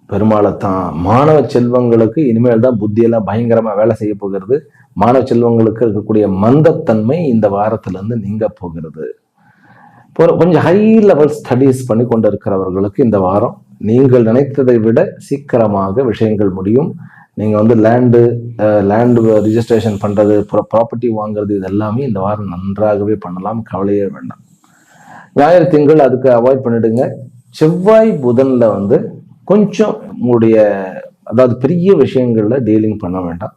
பெருமாளைத்தான். மாணவ செல்வங்களுக்கு இனிமேல் தான் புத்தியெல்லாம் பயங்கரமா வேலை செய்ய போகிறது. மாணவ செல்வங்களுக்கு இருக்கக்கூடிய மந்தத்தன்மை இந்த வாரத்துல இருந்து நீங்க போகிறது. கொஞ்சம் ஹை லெவல் ஸ்டடீஸ் பண்ணி கொண்டு இருக்கிறவர்களுக்கு இந்த வாரம் நீங்கள் நினைத்ததை விட சீக்கிரமாக விஷயங்கள் முடியும். நீங்க லேண்டு ரிஜிஸ்ட்ரேஷன் பண்றது, ப்ராப்பர்ட்டி வாங்குறது, இது எல்லாமே இந்த வாரம் நன்றாகவே பண்ணலாம். கவலையே வேண்டாம். ஞாயிறு திங்கள் அதுக்கு அவாய்ட் பண்ணிடுங்க. செவ்வாய் புதன்ல கொஞ்சம் உங்களுடைய, அதாவது பெரிய விஷயங்கள்ல டீலிங் பண்ண வேண்டாம்.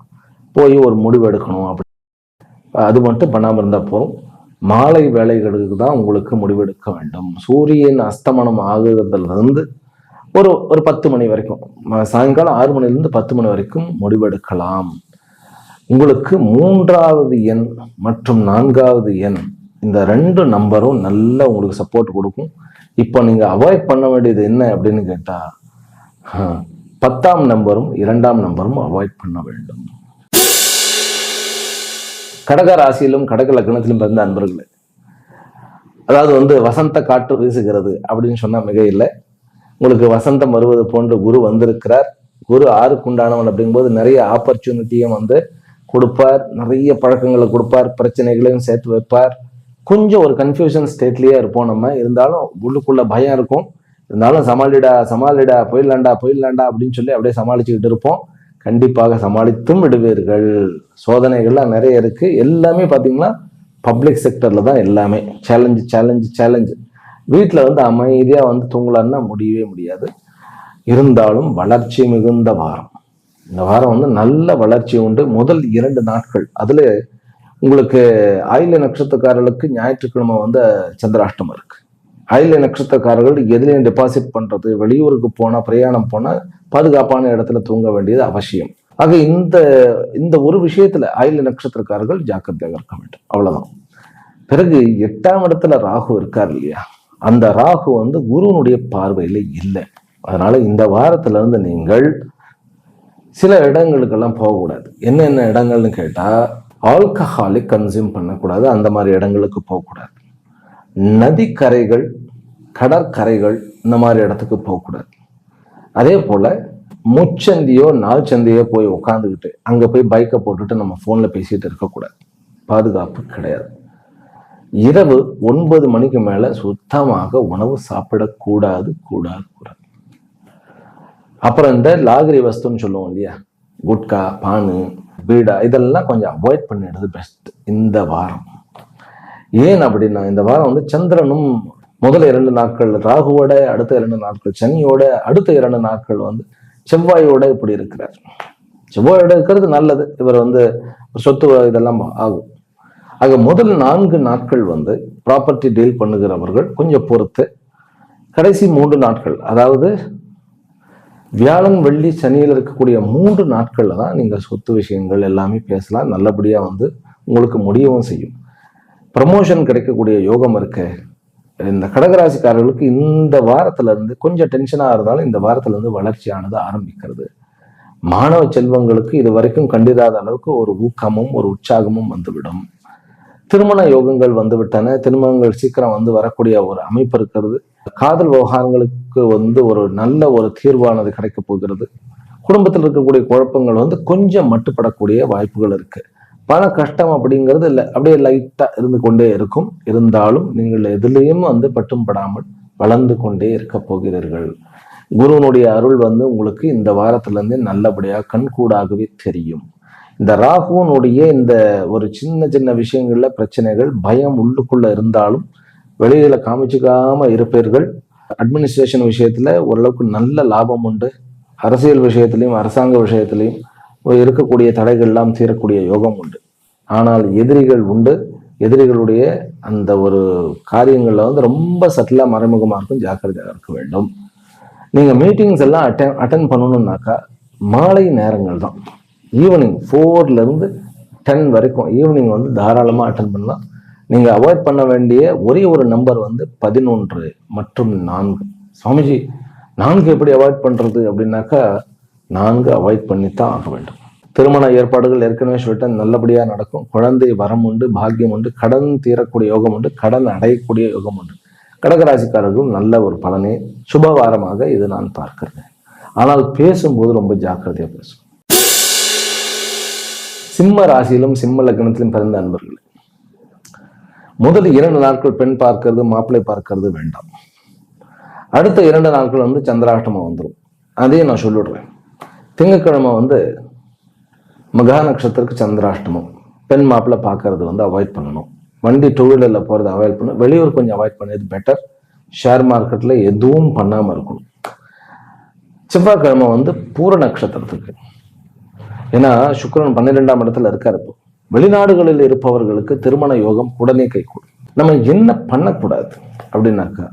போய் ஒரு முடிவு எடுக்கணும் அப்படி அது மட்டும் பண்ணாம இருந்தா போதும். மாலை வேலைகளுக்கு தான் உங்களுக்கு முடிவெடுக்க வேண்டும். சூரியன் அஸ்தமனம் ஆகுறதுல இருந்து ஒரு 10 மணி வரைக்கும், சாயங்காலம் 6 மணிலிருந்து 10 மணி வரைக்கும் முடிவெடுக்கலாம். உங்களுக்கு 3வது எண் மற்றும் 4வது எண், இந்த 2 நம்பரும் நல்ல உங்களுக்கு சப்போர்ட் கொடுக்கும். இப்போ நீங்க அவாய்ட் பண்ண வேண்டியது என்ன அப்படின்னு கேட்டா, 10ஆம் நம்பரும் 2ஆம் நம்பரும் அவாய்ட் பண்ண வேண்டும். கடக ராசியிலும் கடக லக்னத்திலும் பிறந்த அன்பர்களே, அதாவது வசந்த காற்று வீசுகிறது அப்படின்னு சொன்னா மிக இல்லை. உங்களுக்கு வசந்தம் வருவது போன்று குரு வந்திருக்கிறார். குரு 6க்கு உண்டானவன் அப்படிங்கும்போது நிறைய ஆப்பர்ச்சுனிட்டியும் வந்து கொடுப்பார், நிறைய பழக்கங்களை கொடுப்பார், பிரச்சனைகளையும் சேர்த்து வைப்பார். கொஞ்சம் ஒரு கன்ஃபியூஷன் ஸ்டேட்லயே இருப்போம் நம்ம. இருந்தாலும் உள்ளுக்குள்ள பயம் இருக்கும். இருந்தாலும் சமாளிடா போயிடலாண்டா அப்படின்னு சொல்லி அப்படியே சமாளிச்சுக்கிட்டு இருப்போம். கண்டிப்பாக சமாளித்தும் விடுவீர்கள். சோதனைகள்லாம் நிறைய இருக்கு. எல்லாமே பார்த்தீங்கன்னா பப்ளிக் செக்டர்ல தான் எல்லாமே சேலஞ்சு. வீட்டில் வந்து அமைதியா வந்து தூங்கலான்னா முடியவே முடியாது. இருந்தாலும் வளர்ச்சி மிகுந்த வாரம். இந்த வாரம் வந்து நல்ல வளர்ச்சி உண்டு. முதல் 2 நாட்கள் அதுல உங்களுக்கு ஆயில்ய நட்சத்திரக்காரர்களுக்கு ஞாயிற்றுக்கிழமை வந்து சந்திராஷ்டமம் இருக்கு. ஆயில்ய நட்சத்திரக்காரர்கள் எதுலையும் டெபாசிட் பண்றது, வெளியூருக்கு போனா பிரயாணம் போனா பாதுகாப்பான இடத்துல தூங்க வேண்டியது அவசியம். ஆக இந்த ஒரு விஷயத்துல ஆயில்ய நட்சத்திரக்காரர்கள் ஜாக்கிரதையாக இருக்க வேண்டும். அவ்வளவுதான். பிறகு 8ஆம் இடத்துல ராகு இருக்கார் இல்லையா, அந்த ராகு வந்து குருவனுடைய பார்வையில இல்லை. அதனால இந்த வாரத்துல இருந்து நீங்கள் சில இடங்களுக்கெல்லாம் போகக்கூடாது. என்னென்ன இடங்கள்னு கேட்டா, ஆல்கஹாலிக் கன்சியூம் பண்ணக்கூடாது. அந்த மாதிரி இடங்களுக்கு போகக்கூடாது. நதிக்கரைகள், கடற்கரைகள், இந்த மாதிரி இடத்துக்கு போகக்கூடாது. அதே போல முச்சந்தியோ நாள் சந்தையோ போய் உட்காந்துக்கிட்டு அங்க போய் பைக்கை போட்டுட்டு நம்ம போன்ல பேசிட்டு இருக்கக்கூடாது. பாதுகாப்பு கிடையாது. இரவு 9 மணிக்கு மேல சுத்தமாக உணவு சாப்பிடக்கூடாது. அப்புறம் இந்த லாகிரி வஸ்துன்னு சொல்லுவோம் இல்லையா, குட்கா, பானு, பீடா, இதெல்லாம் கொஞ்சம் அவாய்ட் பண்ணிடுறது பெஸ்ட் இந்த வாரம். ஏன் அப்படின்னா, இந்த வாரம் வந்து சந்திரனும் முதல் 2 நாட்கள் ராகுவோட, அடுத்த 2 நாட்கள் சனியோட, அடுத்த 2 நாட்கள் வந்து செவ்வாயோட இப்படி இருக்கிறார். செவ்வாயோட இருக்கிறது நல்லது. இவர் வந்து சொத்து இதெல்லாம் ஆகும். ஆக முதல் 4 நாட்கள் வந்து ப்ராப்பர்ட்டி டீல் பண்ணுகிறவர்கள் கொஞ்சம் பொறுத்து, கடைசி 3 நாட்கள் அதாவது வியாழன் வெள்ளி சனியில் இருக்கக்கூடிய 3 நாட்கள்ல தான் நீங்க சொத்து விஷயங்கள் எல்லாமே பேசலாம். நல்லபடியா வந்து உங்களுக்கு முடியவும் செய்யும். ப்ரமோஷன் கிடைக்கக்கூடிய யோகம் இருக்கு. இந்த கடகராசிக்காரர்களுக்கு இந்த வாரத்துல இருந்து கொஞ்சம் டென்ஷனா இருந்தாலும் இந்த வாரத்துல இருந்து வளர்ச்சியானது ஆரம்பிக்கிறது. மாணவ செல்வங்களுக்கு இது வரைக்கும் கண்டிராத அளவுக்கு ஒரு ஊக்கமும் ஒரு உற்சாகமும் வந்துவிடும். திருமண யோகங்கள் வந்துவிட்டன. திருமணங்கள் சீக்கிரம் வந்து வரக்கூடிய ஒரு அமைப்பு இருக்கிறது. காதல் விவகாரங்களுக்கு வந்து ஒரு நல்ல ஒரு தீர்வானது கிடைக்க போகிறது. குடும்பத்தில் இருக்கக்கூடிய குழப்பங்கள் வந்து கொஞ்சம் மட்டுப்படக்கூடிய வாய்ப்புகள் இருக்கு. பண கஷ்டம் அப்படிங்கிறது இல்லை, அப்படியே லைட்டா இருந்து கொண்டே இருக்கும். இருந்தாலும் நீங்கள் எதுலேயும் வந்து பட்டும் படாமல் வளர்ந்து கொண்டே இருக்க போகிறீர்கள். குருவனுடைய அருள் வந்து உங்களுக்கு இந்த வாரத்துல இருந்து நல்லபடியா கண்கூடாகவே தெரியும். இந்த ராகுவனுடைய இந்த ஒரு சின்ன விஷயங்கள்ல பிரச்சனைகள், பயம் உள்ளுக்குள்ள இருந்தாலும் வெளியில காமிச்சுக்காம இருப்பீர்கள். அட்மினிஸ்ட்ரேஷன் விஷயத்துல ஓரளவுக்கு நல்ல லாபம் உண்டு. அரசியல் விஷயத்திலையும் அரசாங்க விஷயத்திலையும் இருக்கக்கூடிய தடைகள் எல்லாம் தீரக்கூடிய யோகம் உண்டு. ஆனால் எதிரிகள் உண்டு. எதிரிகளுடைய அந்த ஒரு காரியங்கள்ல வந்து ரொம்ப சட்டிலா மறைமுகமா இருக்கும். ஜாக்கிரதையாக இருக்க வேண்டும். நீங்க மீட்டிங்ஸ் எல்லாம் அட்டன் பண்ணணும்னாக்கா மாலை நேரங்கள் தான். ஈவினிங் 4ல இருந்து 10 வரைக்கும் ஈவினிங் வந்து தாராளமா அட்டன் பண்ணலாம். நீங்க அவாய்ட் பண்ண வேண்டிய ஒரே ஒரு நம்பர் வந்து 11 மற்றும் 4. சுவாமிஜி 4 எப்படி அவாய்ட் பண்றது அப்படின்னாக்கா, 4 அவாய்ட் பண்ணித்தான் ஆக வேண்டும். திருமண ஏற்பாடுகள் ஏற்கனவே சொல்லிட்டேன், நல்லபடியா நடக்கும். குழந்தை வரம் உண்டு, பாக்கியம் உண்டு, கடன் தீரக்கூடிய யோகம் உண்டு, கடன் அடையக்கூடிய யோகம் உண்டு. கடகராசிக்காரர்கள் நல்ல ஒரு பலனை சுபவாரமாக இது நான் பார்க்கிறேன். ஆனால் பேசும்போது ரொம்ப ஜாக்கிரதையா பேசும். சிம்ம ராசியிலும் சிம்ம லக்னத்திலும் பிறந்த அன்பர்கள், முதல் 2 நாட்கள் பெண் பார்க்கிறது, மாப்பிள்ளை பார்க்கிறது வேண்டாம். அடுத்த 2 நாட்கள் வந்து சந்திராஷ்டமம் வந்துடும். அதையும் நான் சொல்லிடுறேன். திங்கட்கிழமை வந்து மகா நட்சத்திரத்துக்கு சந்திராஷ்டமம். பெண் மாப்பிள்ளை பார்க்கறது வந்து அவாய்ட் பண்ணணும். வண்டி 2 வீலர்ல போறது அவாய்ட் பண்ணணும். வெளியூர் கொஞ்சம் அவாய்ட் பண்ணது பெட்டர். ஷேர் மார்க்கெட்ல எதுவும் பண்ணாம இருக்கணும். செவ்வாய்க்கிழமை வந்து பூர நட்சத்திரத்துக்கு, ஏன்னா சுக்கிரன் 12ஆம் இடத்துல இருக்காரு. இப்போ வெளிநாடுகளில் இருப்பவர்களுக்கு திருமண யோகம் உடனே கைகூடும். நம்ம என்ன பண்ணக்கூடாது அப்படின்னாக்கா,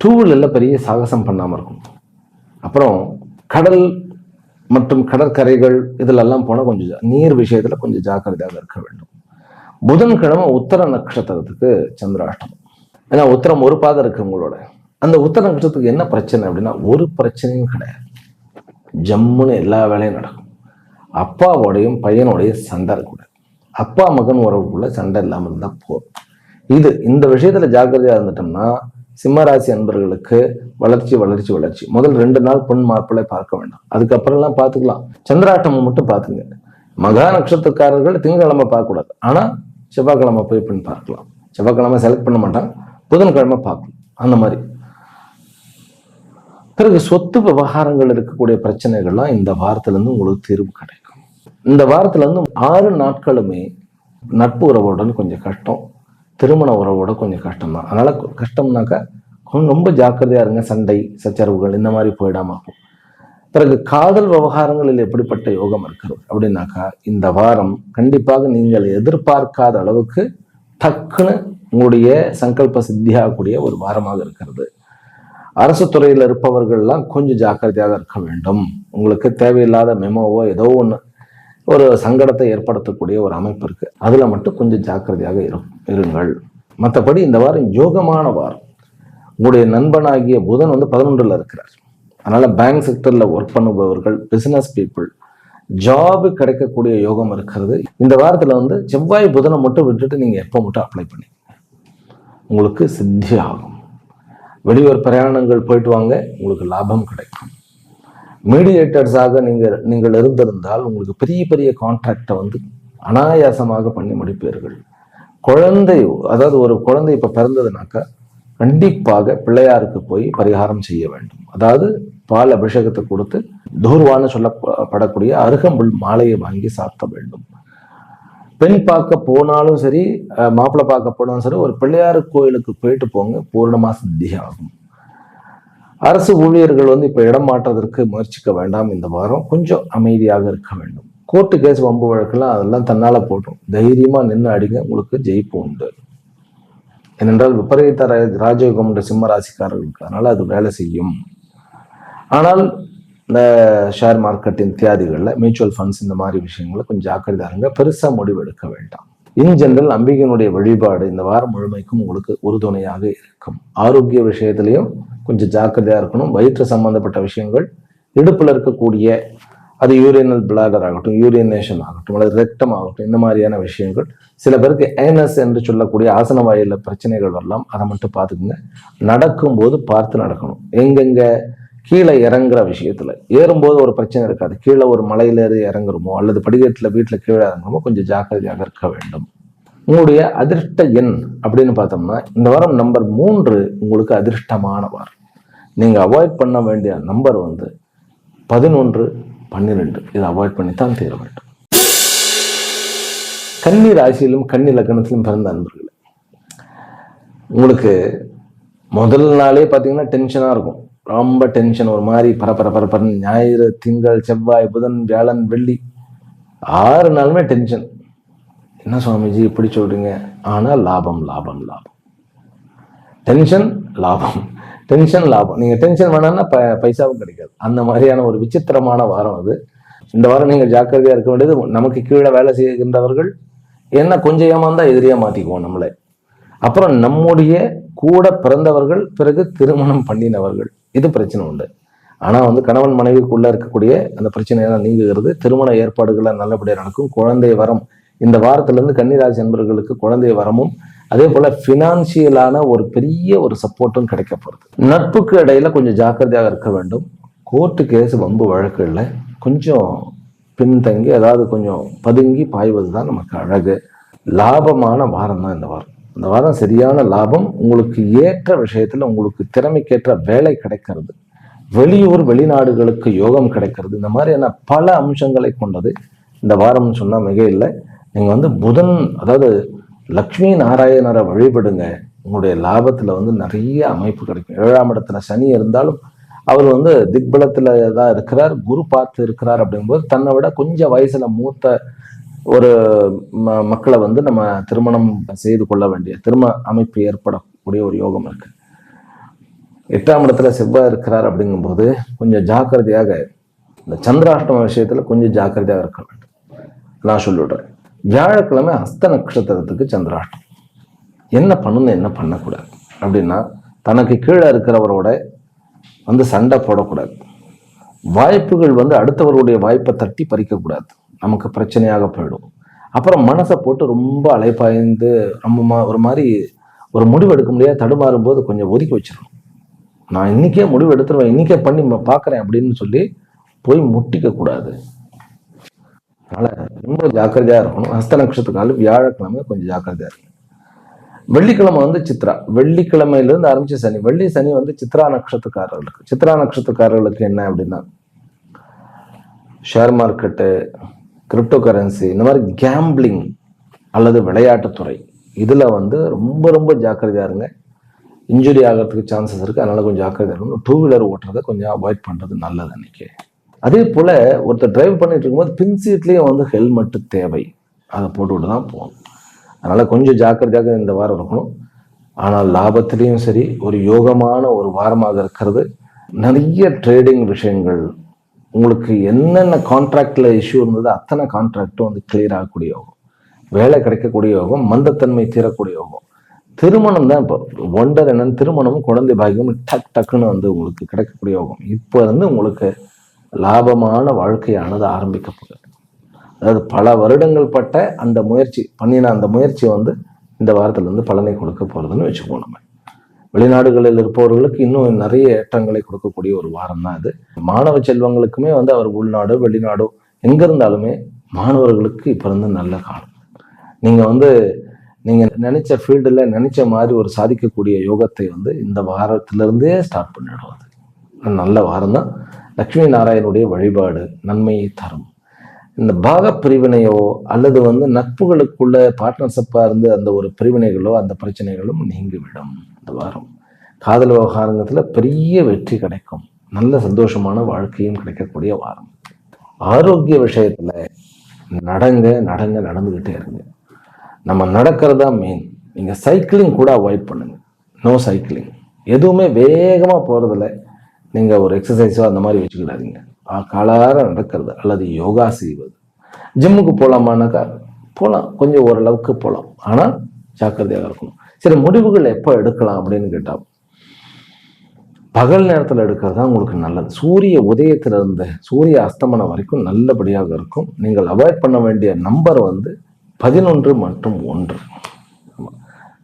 2 வீலர்ல பெரிய சாகசம் பண்ணாம இருக்கணும். அப்புறம் கடல் மற்றும் கடற்கரைகள் இதிலெல்லாம் போனால் கொஞ்சம் நீர் விஷயத்துல கொஞ்சம் ஜாக்கிரதையாக இருக்க வேண்டும். புதன்கிழமை உத்தர நட்சத்திரத்துக்கு சந்திராஷ்டமம். ஏன்னா உத்தரம் ஒரு பாதம் இருக்கு உங்களோட. அந்த உத்தர நட்சத்திரத்துக்கு என்ன பிரச்சனை அப்படின்னா, ஒரு பிரச்சனையும் கிடையாது. ஜம்முன்னு எல்லா வேலையும் நடக்கும். அப்பாவோடையும் பையனோடையும் சண்டை இருக்கக்கூடாது. அப்பா மகன் உறவுக்குள்ள சண்டை இல்லாமல் இருந்தால் போதும். இந்த விஷயத்துல ஜாக்கிரதையா இருந்துட்டோம்னா சிம்மராசி அன்பர்களுக்கு வளர்ச்சி வளர்ச்சி வளர்ச்சி. முதல் 2 நாள் பொன் மாப்பிள்ளை பார்க்க வேண்டாம், அதுக்கப்புறம்லாம் பார்த்துக்கலாம். சந்திராஷ்டமம் மட்டும் பார்த்துங்க. மகா நட்சத்திரக்காரர்கள் திங்கக்கிழமை பார்க்கக்கூடாது, ஆனா செவ்வாய்க்கிழமை போய் பெண் பார்க்கலாம். செவ்வாய்க்கிழமை செலக்ட் பண்ண மாட்டாங்க, புதன்கிழமை பார்க்கலாம், அந்த மாதிரி. பிறகு சொத்து விவகாரங்கள் இருக்கக்கூடிய பிரச்சனைகள்லாம் இந்த வாரத்துல இருந்து உங்களுக்கு தீர்வு கிடைக்கும். இந்த வாரத்துல இருந்து 6 நாட்களுமே நட்பு உறவோட கொஞ்சம் கஷ்டம், திருமண உறவோட கொஞ்சம் கஷ்டம் தான். அதனால கஷ்டம்னாக்கா ரொம்ப ஜாக்கிரதையா இருங்க. சண்டை சச்சரவுகள் இந்த மாதிரி போயிடாம இருக்கும். பிறகு காதல் விவகாரங்களில் எப்படிப்பட்ட யோகம் இருக்கிறது அப்படின்னாக்கா, இந்த வாரம் கண்டிப்பாக நீங்கள் எதிர்பார்க்காத அளவுக்கு டக்குன்னு உங்களுடைய சங்கல்ப சித்தியாகக்கூடிய ஒரு வாரமாக இருக்கிறது. அரசு துறையில் இருப்பவர்கள்லாம் கொஞ்சம் ஜாக்கிரதையாக இருக்க வேண்டும். உங்களுக்கு தேவையில்லாத மெமோவோ ஏதோ ஒன்று ஒரு சங்கடத்தை ஏற்படுத்தக்கூடிய ஒரு அமைப்பு இருக்கு, அதுல மட்டும் கொஞ்சம் ஜாக்கிரதையாக இருங்கள். மற்றபடி இந்த வாரம் யோகமான வாரம். உங்களுடைய நண்பனாகிய புதன் 11ல் இருக்கிறார். அதனால பேங்க் செக்டர்ல ஒர்க் பண்ணுபவர்கள், பிசினஸ் பீப்புள், ஜாபு கிடைக்கக்கூடிய யோகம் இருக்கிறது. இந்த வாரத்துல செவ்வாய் புதனை மட்டும் விட்டுட்டு நீங்க எப்போ மட்டும் அப்ளை பண்ணி உங்களுக்கு சித்தி ஆகும். வெளியூர் பிரயாணங்கள் போயிட்டு வாங்க, உங்களுக்கு லாபம் கிடைக்கும். மீடியேட்டர்ஸாக நீங்கள் இருந்திருந்தால் உங்களுக்கு பெரிய பெரிய கான்ட்ராக்டை அனாயாசமாக பண்ணி முடிப்பீர்கள். குழந்தை, அதாவது ஒரு குழந்தை இப்ப பிறந்ததுனாக்கா கண்டிப்பாக பிள்ளையாருக்கு போய் பரிகாரம் செய்ய வேண்டும். அதாவது பால் அபிஷேகத்தை கொடுத்து தூர்வான்னு சொல்லப்படக்கூடிய அருகம்புல் மாலையை வாங்கி சாத்த வேண்டும். பெண் பார்க்க போனாலும் சரி, மாப்பிள்ளை பார்க்க போனாலும் சரி, ஒரு பிள்ளையார் கோயிலுக்கு போயிட்டு போங்க, பூர்ணமா சித்தி ஆகும். அரசு ஊழியர்கள் இப்ப இடம் மாற்றதற்கு முயற்சிக்க வேண்டாம். இந்த வாரம் கொஞ்சம் அமைதியாக இருக்க வேண்டும். கோர்ட்டு கேஸ் வம்பு வழக்கெல்லாம் அதெல்லாம் தன்னால போட்டும், தைரியமா நின்று அடிங்க, உங்களுக்கு ஜெயிப்பு உண்டு. ஏனென்றால் விபரீத ராஜயோகம் என்ற சிம்ம ராசிக்காரர்களுக்கு, அதனால அது வேலை செய்யும். ஆனால் இந்த ஷேர் மார்க்கெட் இத்தியாதிகள்ல மியூச்சுவல் ஃபண்ட்ஸ் இந்த மாதிரி விஷயங்களை கொஞ்சம் ஜாக்கிரதையா இருங்க. பெருசா முடிவு எடுக்க வேண்டாம். இன் ஜெனரல் அம்பிகையினுடைய வழிபாடு இந்த வாரம் முழுமைக்கும் உங்களுக்கு உறுதுணையாக இருக்கும். ஆரோக்கிய விஷயத்திலையும் கொஞ்சம் ஜாக்கிரதையா இருக்கணும். வயிற்று சம்பந்தப்பட்ட விஷயங்கள், இடுப்புல இருக்கக்கூடிய அது யூரினல் பிளாடர் ஆகட்டும், யூரினேஷன் ஆகட்டும், அல்லது ரெக்டம் ஆகட்டும், இந்த மாதிரியான விஷயங்கள். சில பேருக்கு ஏனஸ் என்று சொல்லக்கூடிய ஆசன வாயில பிரச்சனைகள் வரலாம், அதை மட்டும் பார்த்துக்குங்க. நடக்கும்போது பார்த்து நடக்கணும். எங்கெங்க கீழே இறங்குற விஷயத்துல ஏறும்போது ஒரு பிரச்சனை இருக்காது, கீழே ஒரு மலையில ஏறி இறங்குறோமோ அல்லது படிக்கட்டுல வீட்டுல கீழே இறங்குறோமோ கொஞ்சம் ஜாக்கிரதையாக இருக்க வேண்டும். உங்களுடைய அதிர்ஷ்ட எண் அப்படின்னு பார்த்தோம்னா இந்த வாரம் நம்பர் 3 உங்களுக்கு அதிர்ஷ்டமான வாரம். நீங்க அவாய்ட் பண்ண வேண்டிய நம்பர் 11, 12. இதை அவாய்ட் பண்ணித்தான் தீர வேண்டும். கன்னி ராசியிலும் கன்னி லக்னத்திலும் பிறந்த அன்பர்களே, உங்களுக்கு முதல் நாளே பார்த்தீங்கன்னா டென்ஷனா இருக்கும், ரொம்ப டென்ஷன், ஒரு மாதிரி பரபரன்னு. ஞாயிறு, திங்கள், செவ்வாய், புதன், வியாழன், வெள்ளி 6 நாளுமே டென்ஷன். என்ன சுவாமிஜி இப்படி சொல்றீங்க? ஆனால் லாபம் லாபம் லாபம், டென்ஷன் லாபம், டென்ஷன் லாபம். நீங்க டென்ஷன் வேணாம்னா பைசாவும் கிடைக்காது. அந்த மாதிரியான ஒரு விசித்திரமான வாரம் அது. இந்த வாரம் நீங்க ஜாக்கிரதையா இருக்க வேண்டியது, நமக்கு கீழே வேலை செய்கின்றவர்கள் என்ன கொஞ்சம் ஏமாந்தா எதிரியா மாத்திக்குவோம் நம்மளை. அப்புறம் நம்முடைய கூட பிறந்தவர்கள், பிறகு திருமணம் பண்ணினவர்கள், இது பிரச்சனை உண்டு. ஆனா கணவன் மனைவிக்குள்ள இருக்கக்கூடிய அந்த பிரச்சனையெல்லாம் நீங்குகிறது. திருமண ஏற்பாடுகளை நல்லபடியாக நடக்கும். குழந்தை வரம் இந்த வாரத்துல இருந்து கன்னிராசி என்பவர்களுக்கு குழந்தை வரமும், அதே போல பினான்சியலான ஒரு பெரிய ஒரு சப்போர்ட்டும் கிடைக்க போறது. நட்புக்கு இடையில கொஞ்சம் ஜாக்கிரதையாக இருக்க வேண்டும். கோர்ட்டு கேஸ் வம்பு வழக்குகள்ல கொஞ்சம் பின்தங்கி, அதாவது கொஞ்சம் பதுங்கி பாய்வது தான் நமக்கு அழகு. லாபமான வாரம் தான் இந்த வாரம். இந்த வாரம் சரியான லாபம். உங்களுக்கு ஏற்ற விஷயத்துல உங்களுக்கு திறமைக்கேற்ற வேலை கிடைக்கிறது. வெளியூர் வெளிநாடுகளுக்கு யோகம் கிடைக்கிறது. இந்த மாதிரியான பல அம்சங்களை கொண்டது இந்த வாரம்னு சொன்னா மிக இல்லை. நீங்க புதன், அதாவது லக்ஷ்மி நாராயணரை வழிபடுங்க. உங்களுடைய லாபத்துல நிறைய அமைப்பு கிடைக்கும். 7ஆம் இடத்துல சனி இருந்தாலும் அவர் திக்பலத்துல தான் இருக்கிறார், குரு பார்த்து இருக்கிறார். அப்படிங்கும்போது தன்னை விட கொஞ்சம் வயசுல மூத்த ஒரு மக்களை நம்ம திருமணம் செய்து கொள்ள வேண்டிய திருமண அமைப்பு ஏற்படக்கூடிய ஒரு யோகம் இருக்கு. 8ஆம் இடத்துல செவ்வாய் இருக்கிறார். அப்படிங்கும்போது கொஞ்சம் ஜாக்கிரதையாக, இந்த சந்திராஷ்டம விஷயத்துல கொஞ்சம் ஜாக்கிரதையாக இருக்க வேண்டும். நான் சொல்லிவிடுறேன். வியாழக்கிழமை ஹஸ்த நட்சத்திரத்துக்கு சந்திராஷ்டம். என்ன பண்ணணும் என்ன பண்ணக்கூடாது அப்படின்னா, தனக்கு கீழே இருக்கிறவரோட சண்டை போடக்கூடாது. வாய்ப்புகள் அடுத்தவருடைய வாய்ப்பை தட்டி பறிக்கக்கூடாது, நமக்கு பிரச்சனையாக போயிடும். அப்புறம் மனசை போட்டு ரொம்ப அலைப்பாய்ந்து ரொம்ப ஒரு மாதிரி ஒரு முடிவு எடுக்க முடியாது தடுமாறும் போது கொஞ்சம் ஒதுக்கி வச்சிடணும். நான் இன்னைக்கே முடிவு எடுத்துருவேன், இன்னைக்கே பண்ணி பார்க்குறேன் அப்படின்னு சொல்லி போய் முட்டிக்க கூடாது. அதனால ரொம்ப ஜாக்கிரதையா இருக்கணும். ஹஸ்த நட்சத்திரக்கால வியாழக்கிழமை கொஞ்சம் ஜாக்கிரதையா இருக்கணும். வெள்ளிக்கிழமை வந்து சித்ரா, வெள்ளிக்கிழமையிலிருந்து ஆரம்பிச்சு சனி, வெள்ளி சனி வந்து சித்ரா நட்சத்திரக்காரர்களுக்கு. சித்ரா நட்சத்திரக்காரர்களுக்கு என்ன அப்படின்னா, ஷேர் மார்க்கெட்டு, கிரிப்டோ கரன்சி, இந்த மாதிரி கேம்பிளிங் அல்லது விளையாட்டுத்துறை, இதில் வந்து ரொம்ப ரொம்ப ஜாக்கிரதையா இருங்க. இன்ஜுரி ஆகிறதுக்கு சான்சஸ் இருக்குது. அதனால கொஞ்சம் ஜாக்கிரதையா இருக்கணும். 2 வீலர் ஓட்டுறதை கொஞ்சம் அவாய்ட் பண்ணுறது நல்லது அன்னைக்கு. அதே போல் ஒருத்தர் டிரைவ் பண்ணிட்டு இருக்கும்போது பின் சீட்லேயும் வந்து ஹெல்மெட்டு தேவை, அதை போட்டுவிட்டு தான் போகணும். அதனால் கொஞ்சம் ஜாக்கிரதையாக இந்த வாரம் இருக்கணும். ஆனால் லாபத்திலையும் சரி ஒரு யோகமான ஒரு வாரமாக இருக்கிறது. நிறைய ட்ரேடிங் விஷயங்கள், உங்களுக்கு என்னென்ன கான்ட்ராக்டில் இஷ்யூ இருந்தது அத்தனை கான்ட்ராக்டும் வந்து கிளியர் ஆகக்கூடிய யோகம், வேலை கிடைக்கக்கூடிய யோகம், மந்தத்தன்மை தீரக்கூடிய யோகம். திருமணம் தான் இப்போ ஒண்டர் என்னன்னு, திருமணமும் குழந்தை பாக்கியமும் டக்குன்னு வந்து உங்களுக்கு கிடைக்கக்கூடிய யோகம். இப்போ வந்து உங்களுக்கு லாபமான வாழ்க்கையானது ஆரம்பிக்கப்படுது. அதாவது பல வருடங்கள் பட்ட அந்த முயற்சி பண்ணின அந்த முயற்சி வந்து இந்த வாரத்துல இருந்து பலனை கொடுக்க போறதுன்னு வச்சுக்கோம். நம்ம வெளிநாடுகளில் இருப்பவர்களுக்கு இன்னும் நிறைய ஏற்றங்களை கொடுக்கக்கூடிய ஒரு வாரம் தான் இது. மாணவ செல்வங்களுக்குமே வந்து அவர் உள்நாடோ வெளிநாடோ எங்க இருந்தாலுமே மாணவர்களுக்கு இப்ப இருந்து நல்ல காலம். நீங்க வந்து நீங்க நினைச்ச ஃபீல்டுல நினைச்ச மாதிரி ஒரு சாதிக்கக்கூடிய யோகத்தை வந்து இந்த வாரத்திலிருந்தே ஸ்டார்ட் பண்ணிடுவது நல்ல வாரம் தான். லட்சுமி நாராயணனுடைய வழிபாடு நன்மையை தரும். இந்த பாக பிரிவினையோ அல்லது வந்து நட்புகளுக்குள்ள பார்ட்னர்ஷிப்பா இருந்து அந்த ஒரு பிரிவினைகளோ அந்த பிரச்சனைகளும் நீங்கிவிடும். இந்த வாரம் காதல் விவகாரத்துல பெரிய வெற்றி கிடைக்கும். நல்ல சந்தோஷமான வாழ்க்கையும் கிடைக்கக்கூடிய வாரம். ஆரோக்கிய விஷயத்துல நடந்துகிட்டே இருங்க. நம்ம நடக்கிறதா மெயின். நீங்க சைக்கிளிங் கூட அவாய்ட் பண்ணுங்க. No cycling. எதுவுமே வேகமா போறதில்ல. நீங்க ஒரு எக்ஸசைஸோ அந்த மாதிரி வச்சுக்கிடாதீங்க. காலார நடக்கிறது அல்லது யோகா செய்வது. ஜிம்முக்கு போகலாமான்னாக்கா போகலாம், கொஞ்சம் ஓரளவுக்கு போகலாம், ஆனால் ஜாக்கிரதையாக இருக்கணும். சரி, முடிவுகள் எப்போ எடுக்கலாம் அப்படின்னு கேட்டால் பகல் நேரத்தில் எடுக்கிறது தான் உங்களுக்கு நல்லது. சூரிய உதயத்திலிருந்து சூரிய அஸ்தமனம் வரைக்கும் நல்லபடியாக இருக்கும். நீங்கள் அவாய்ட் பண்ண வேண்டிய நம்பர் வந்து 11 மற்றும் 1.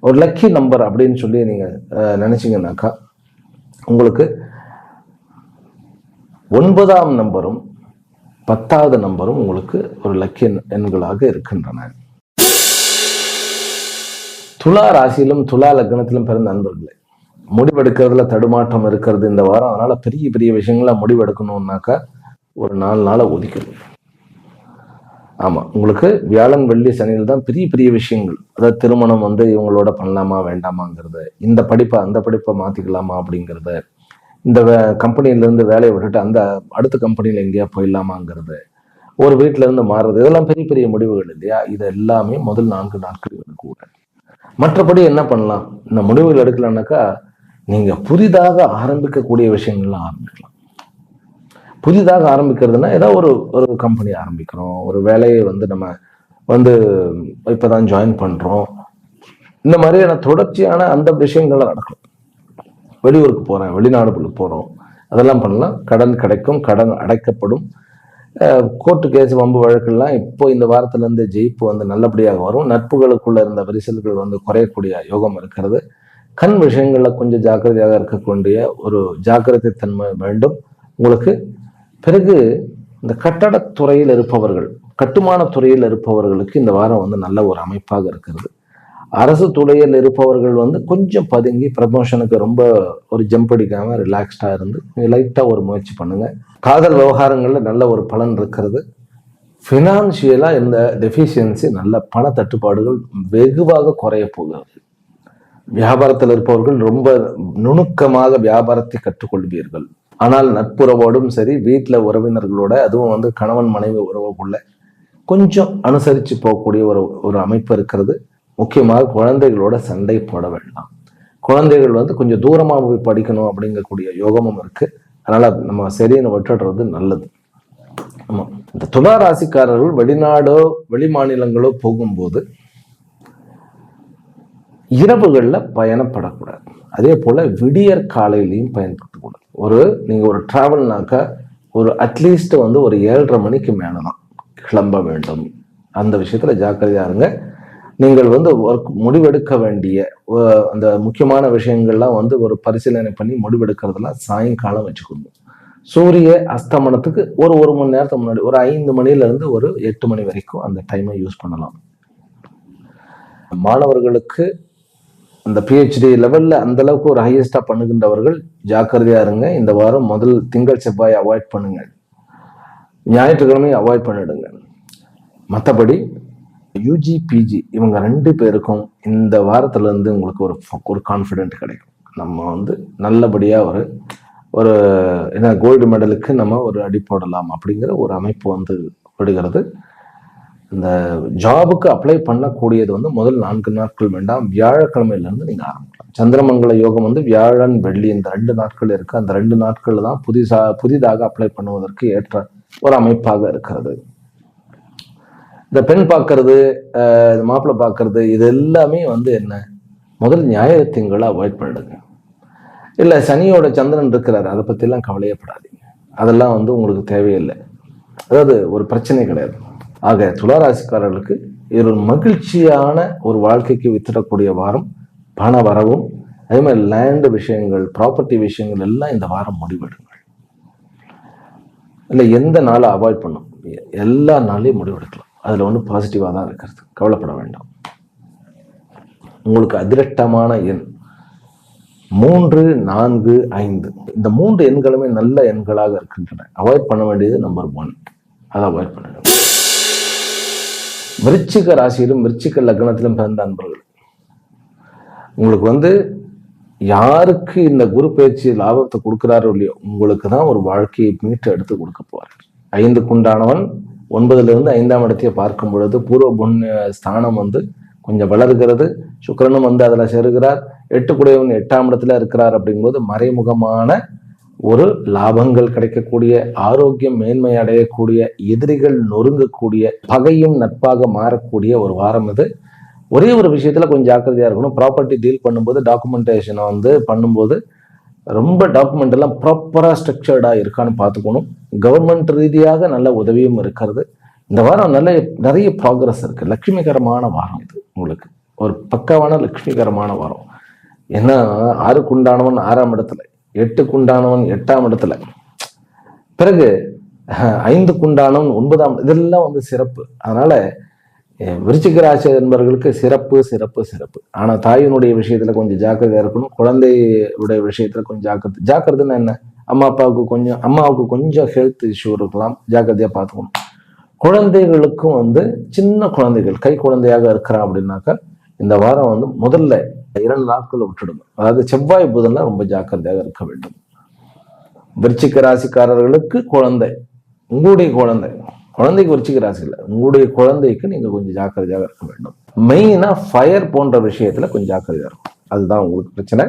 ஒரு லக்கி நம்பர் அப்படின்னு சொல்லி நீங்கள் நினைச்சிங்கன்னாக்கா உங்களுக்கு 9ஆம் நம்பரும் 10வது நம்பரும் உங்களுக்கு ஒரு லக்கி எண்களாக இருக்கின்றன. துலா ராசியிலும் துலா லக்னத்திலும் பிறந்த நண்பர்களே, முடிவெடுக்கிறதுல தடுமாற்றம் இருக்கிறது இந்த வாரம். அதனால பெரிய பெரிய விஷயங்கள முடிவெடுக்கணும்னாக்கா ஒரு 4 நாளை ஒதுக்கணும். ஆமா, உங்களுக்கு வியாழன் வெள்ளி சனியில் தான் பெரிய பெரிய விஷயங்கள். அதாவது திருமணம் வந்து இவங்களோட பண்ணலாமா வேண்டாமாங்கிறது, இந்த படிப்பை அந்த படிப்பை மாத்திக்கலாமா அப்படிங்கிறத, இந்த கம்பெனிலேருந்து வேலையை விட்டுட்டு அந்த அடுத்த கம்பெனியில் எங்கேயா போயிடலாமாங்கிறது, ஒரு வீட்டில இருந்து மாறுறது, இதெல்லாம் பெரிய பெரிய முடிவுகள் இல்லையா? இது எல்லாமே முதல் 4 நாட்கள் கூட. மற்றபடி என்ன பண்ணலாம்? இந்த முடிவுகள் எடுக்கலாம்னாக்கா நீங்க புதிதாக ஆரம்பிக்கக்கூடிய விஷயங்கள்லாம் ஆரம்பிக்கலாம். புதிதாக ஆரம்பிக்கிறதுனா ஏதாவது ஒரு கம்பெனி ஆரம்பிக்கிறோம், ஒரு வேலையை வந்து நம்ம வந்து இப்பதான் ஜாயின் பண்றோம், இந்த மாதிரியான தொடர்ச்சியான அந்த விஷயங்கள்லாம் நடக்கும். வெளியூருக்கு போறேன், வெளிநாடுகளுக்கு போறோம், அதெல்லாம் பண்ணலாம். கடன் கிடைக்கும், கடன் அடைக்கப்படும். கோர்ட்டு கேஸ் வம்பு வழக்கெல்லாம் இப்போ இந்த வாரத்துல இருந்து ஜெயிப்பு வந்து நல்லபடியாக வரும். நட்புகளுக்குள்ள இருந்த விரிசல்கள் வந்து குறையக்கூடிய யோகம் இருக்கிறது. கண் விஷயங்கள்ல கொஞ்சம் ஜாக்கிரதையாக இருக்கக்கூடிய ஒரு ஜாக்கிரதை தன்மை வேண்டும் உங்களுக்கு. பிறகு இந்த கட்டடத்துறையில் இருப்பவர்கள், கட்டுமான துறையில் இருப்பவர்களுக்கு இந்த வாரம் வந்து நல்ல ஒரு அமைப்பாக இருக்கிறது. அரசு துறையில் இருப்பவர்கள் வந்து கொஞ்சம் பதுங்கி ப்ரமோஷனுக்கு ரொம்ப ஒரு ஜம்ப் அடிக்காம ரிலாக்ஸ்டா இருந்து லைட்டா ஒரு முயற்சி பண்ணுங்க. காதல் விவகாரங்கள்ல நல்ல ஒரு பலன் இருக்கிறது. பினான்சியலா இந்த டெஃபிஷியன்சி, நல்ல பண தட்டுப்பாடுகள் வெகுவாக குறைய போகிறது. வியாபாரத்தில் இருப்பவர்கள் ரொம்ப நுணுக்கமாக வியாபாரத்தை கற்றுக்கொள்வீர்கள். ஆனால் நட்புறவோடும் சரி, வீட்டுல உறவினர்களோட, அதுவும் வந்து கணவன் மனைவி உறவுக்குள்ள கொஞ்சம் அனுசரிச்சு போகக்கூடிய ஒரு அமைப்பு இருக்கிறது. முக்கியமாக குழந்தைகளோட சண்டை போட வேண்டாம். குழந்தைகள் வந்து கொஞ்சம் தூரமா போய் படிக்கணும் அப்படிங்கக்கூடிய யோகமும் இருக்கு. அதனால நம்ம சரின்னு விட்டுடுறது நல்லது. ஆமா, இந்த துலா ராசிக்காரர்கள் வெளிநாடோ வெளி மாநிலங்களோ போகும்போது இரவுகள்ல பயணப்படக்கூடாது. அதே போல விடியற் காலையிலையும் பயன்படுத்தக்கூடாது. நீங்க ஒரு டிராவல்னாக்கா ஒரு அட்லீஸ்ட் வந்து ஒரு 7:30 மணிக்கு மேலதான் கிளம்ப வேண்டும். அந்த விஷயத்துல ஜாக்கிரதையா இருங்க. நீங்கள் வந்து முடிவெடுக்க வேண்டிய அந்த முக்கியமான விஷயங்கள்லாம் வந்து ஒரு பரிசீலனை பண்ணி முடிவெடுக்கிறதுலாம் சாயங்காலம் வச்சுக்கணும். சூரிய அஸ்தமனத்துக்கு ஒரு மணி நேரத்துக்கு முன்னாடி, ஒரு 5 மணிலேருந்து ஒரு 8 மணி வரைக்கும் அந்த டைமை யூஸ் பண்ணலாம். மாணவர்களுக்கு அந்த பிஹெச்டி லெவல்ல அந்த அளவுக்கு ஒரு ஹையஸ்டா பண்ணுகின்றவர்கள் ஜாக்கிரதையா இருங்க. இந்த வாரம் முதல் திங்கள் செவ்வாய் அவாய்ட் பண்ணுங்க, ஞாயிற்றுக்கிழமை அவாய்ட் பண்ணிடுங்க. மற்றபடி யூஜி பிஜி இவங்க 2 பேருக்கும் இந்த வாரத்துல இருந்து உங்களுக்கு ஒரு கான்ஃபிடென்ட் கிடைக்கும். நம்ம வந்து நல்லபடியா ஒரு என்ன கோல்டு மெடலுக்கு நம்ம ஒரு அடி போடலாம் அப்படிங்கிற ஒரு அமைப்பு வந்து விடுகிறது. இந்த ஜாபுக்கு அப்ளை பண்ணக்கூடியது வந்து முதல் 4 நாட்கள் வேண்டாம், வியாழக்கிழமையிலிருந்து நீங்க ஆரம்பிக்கலாம். சந்திரமங்கல யோகம் வந்து வியாழன் வெள்ளி இந்த 2 நாட்கள் இருக்கு. அந்த 2 நாட்கள் தான் புதிதாக அப்ளை பண்ணுவதற்கு ஏற்ற ஒரு அமைப்பாக இருக்கிறது. இந்த பெண் பார்க்கறது, மாப்பிள்ளை பார்க்கறது, இது எல்லாமே வந்து என்ன, முதல் ஞாயிறு திங்களை அவாய்ட் பண்ணிடுங்க. இல்லை சனியோட சந்திரன் இருக்கிறாரு, அதை பற்றிலாம் கவலையப்படாதீங்க. அதெல்லாம் வந்து உங்களுக்கு தேவையில்லை, அதாவது ஒரு பிரச்சனை கிடையாது. ஆக துளாராசிக்காரர்களுக்கு இது ஒரு மகிழ்ச்சியான ஒரு வாழ்க்கைக்கு வித்திடக்கூடிய வாரம். பண வரவும், அதே மாதிரி லேண்டு விஷயங்கள், ப்ராப்பர்ட்டி விஷயங்கள் எல்லாம் இந்த வாரம் முடிவெடுங்கள். இல்லை எந்த நாளை அவாய்ட் பண்ணும், எல்லா நாளையும் முடிவெடுக்கலாம். அதில் ஒன்று பாசிட்டிவாக தான் இருக்கிறது, கவலைப்பட வேண்டாம். உங்களுக்கு அதிரட்டமான எண் 3, 4, 5. இந்த 3 எண்களுமே நல்ல எண்களாக இருக்கின்றன. அவாய்ட் பண்ண வேண்டியது நம்பர் 1, அதை அவாய்ட் பண்ணிடுங்க. விருச்சிக ராசியிலும் விருச்சிக லக்னத்திலும் பிறந்த அன்பர்கள், உங்களுக்கு வந்து யாருக்கு இந்த குரு பயிற்சி லாபத்தை கொடுக்குறாரோ இல்லையோ, உங்களுக்கு தான் ஒரு வாழ்க்கையை மீட்டு எடுத்து கொடுக்க போறார். 5க்குண்டானவன் 9லிருந்து 5ஆம் இடத்தையே பார்க்கும் பொழுது பூர்வ புண்ணிய ஸ்தானம் வந்து கொஞ்சம் வளர்கிறது. சுக்கிரனும் வந்து அதுல சேருகிறார். 8 8ஆம் இடத்துல இருக்கிறார். அப்படிங்கும்போது மறைமுகமான ஒரு லாபங்கள் கிடைக்கக்கூடிய, ஆரோக்கியம் மேன்மை அடையக்கூடிய, எதிரிகள் நொறுங்கக்கூடிய, பகையும் நட்பாக மாறக்கூடிய ஒரு வாரம் இது. ஒரே ஒரு விஷயத்துல கொஞ்சம் ஜாக்கிரதையா இருக்கணும். ப்ராப்பர்ட்டி டீல் பண்ணும்போது, டாக்குமெண்டேஷனை வந்து பண்ணும்போது ரொம்ப டாக்குமெண்ட் எல்லாம் ப்ராப்பரா ஸ்ட்ரக்சர்டா இருக்கான்னு பார்த்துக்கணும். கவர்மெண்ட் ரீதியாக நல்ல உதவியும் இருக்கிறது. இந்த வாரம் நிறைய ப்ராக்ரஸ் இருக்கு. லட்சுமிகரமான வாரம் இது. உங்களுக்கு ஒரு பக்காவான லட்சுமிகரமான வாரம். ஏன்னா 6க்குண்டானவன் 6ஆம் இடத்துல, 8க்குண்டானவன் 8ஆம் இடத்துல, பிறகு 5க்குண்டானவன் 9ஆம், இதெல்லாம் வந்து சிறப்பு. அதனால விருச்சிக ராசி என்பவர்களுக்கு சிறப்பு சிறப்பு சிறப்பு. ஆனா தாயினுடைய விஷயத்துல கொஞ்சம் ஜாக்கிரதையா இருக்கணும். குழந்தையுடைய விஷயத்துல கொஞ்சம் ஜாக்கிரதைன்னா என்ன, அம்மாவுக்கு கொஞ்சம் ஹெல்த் இஷ்யூ இருக்கலாம், ஜாக்கிரதையா பார்த்துக்கணும். குழந்தைகளுக்கும் வந்து சின்ன குழந்தைகள் கை குழந்தையாக இருக்கிறான் அப்படின்னாக்கா இந்த வாரம் வந்து முதல்ல 2 நாட்கள் விட்டுடுங்க. அதாவது செவ்வாய் புதன்ல ரொம்ப ஜாக்கிரதையாக இருக்க வேண்டும். விருச்சிக ராசிக்காரர்களுக்கு உங்களுடைய குழந்தைக்கு விருச்சிக ராசி இல்லை, உங்களுடைய குழந்தைக்கு நீங்க கொஞ்சம் ஜாக்கிரதையாக இருக்க வேண்டும். மெயினா ஃபயர் போன்ற விஷயத்துல கொஞ்சம் ஜாக்கிரதையா இருக்கும், அதுதான் உங்களுக்கு பிரச்சனை.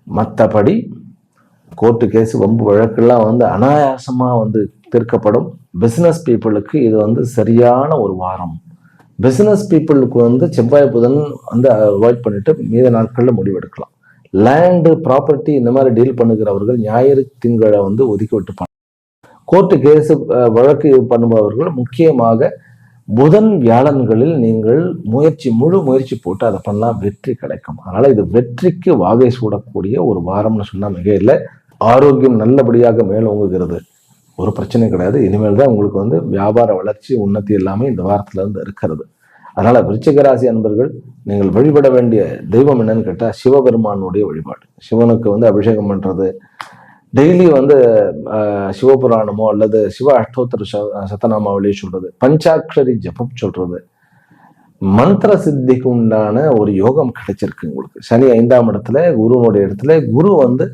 மற்றபடி கோர்ட்டு கேஸ் வம்பு வழக்கெல்லாம் வந்து அனாயாசமா வந்து தீர்க்கப்படும். பிசினஸ் பீப்புளுக்கு இது வந்து சரியான ஒரு வாரம். பிசினஸ் பீப்புளுக்கு வந்து செவ்வாய் புதன் வந்து அவாய்ட் பண்ணிட்டு மீத நாட்கள்ல முடிவெடுக்கலாம். லேண்டு ப்ராப்பர்ட்டி இந்த மாதிரி டீல் பண்ணுகிறவர்கள் ஞாயிறு திங்களை வந்து ஒதுக்கி விட்டு கோர்ட்டு கேஸ் வழக்கு பண்ணுபவர்கள் முக்கியமாக புதன் வியாழன்களில் நீங்கள் முழு முயற்சி போட்டு அதை பண்ணலாம், வெற்றி கிடைக்கும். அதனால இது வெற்றிக்கு வாகை சூடக்கூடிய ஒரு வாரம்னு சொன்னா மிக இல்லை. ஆரோக்கியம் நல்லபடியாக மேலோங்குகிறது, ஒரு பிரச்சனை கிடையாது. இனிமேல் தான் உங்களுக்கு வந்து வியாபார வளர்ச்சி உன்னதி எல்லாமே இந்த வாரத்துல இருந்து இருக்கிறது. அதனால விருச்சிக ராசி அன்பர்கள் நீங்கள் வழிபட வேண்டிய தெய்வம் என்னன்னு கேட்டா சிவபெருமானுடைய வழிபாடு. சிவனுக்கு வந்து அபிஷேகம் பண்றது, டெய்லி வந்து சிவபுராணமோ அல்லது சிவ அஷ்டோத்தர சத்தநாமாவளியோ சொல்றது, பஞ்சாட்சரி ஜபம் சொல்றது, மந்திர சித்திக்கு உண்டான ஒரு யோகம் கிடைச்சிருக்கு உங்களுக்கு. சனி 5ஆம் இடத்துல குருனுடைய இடத்துல, குரு வந்து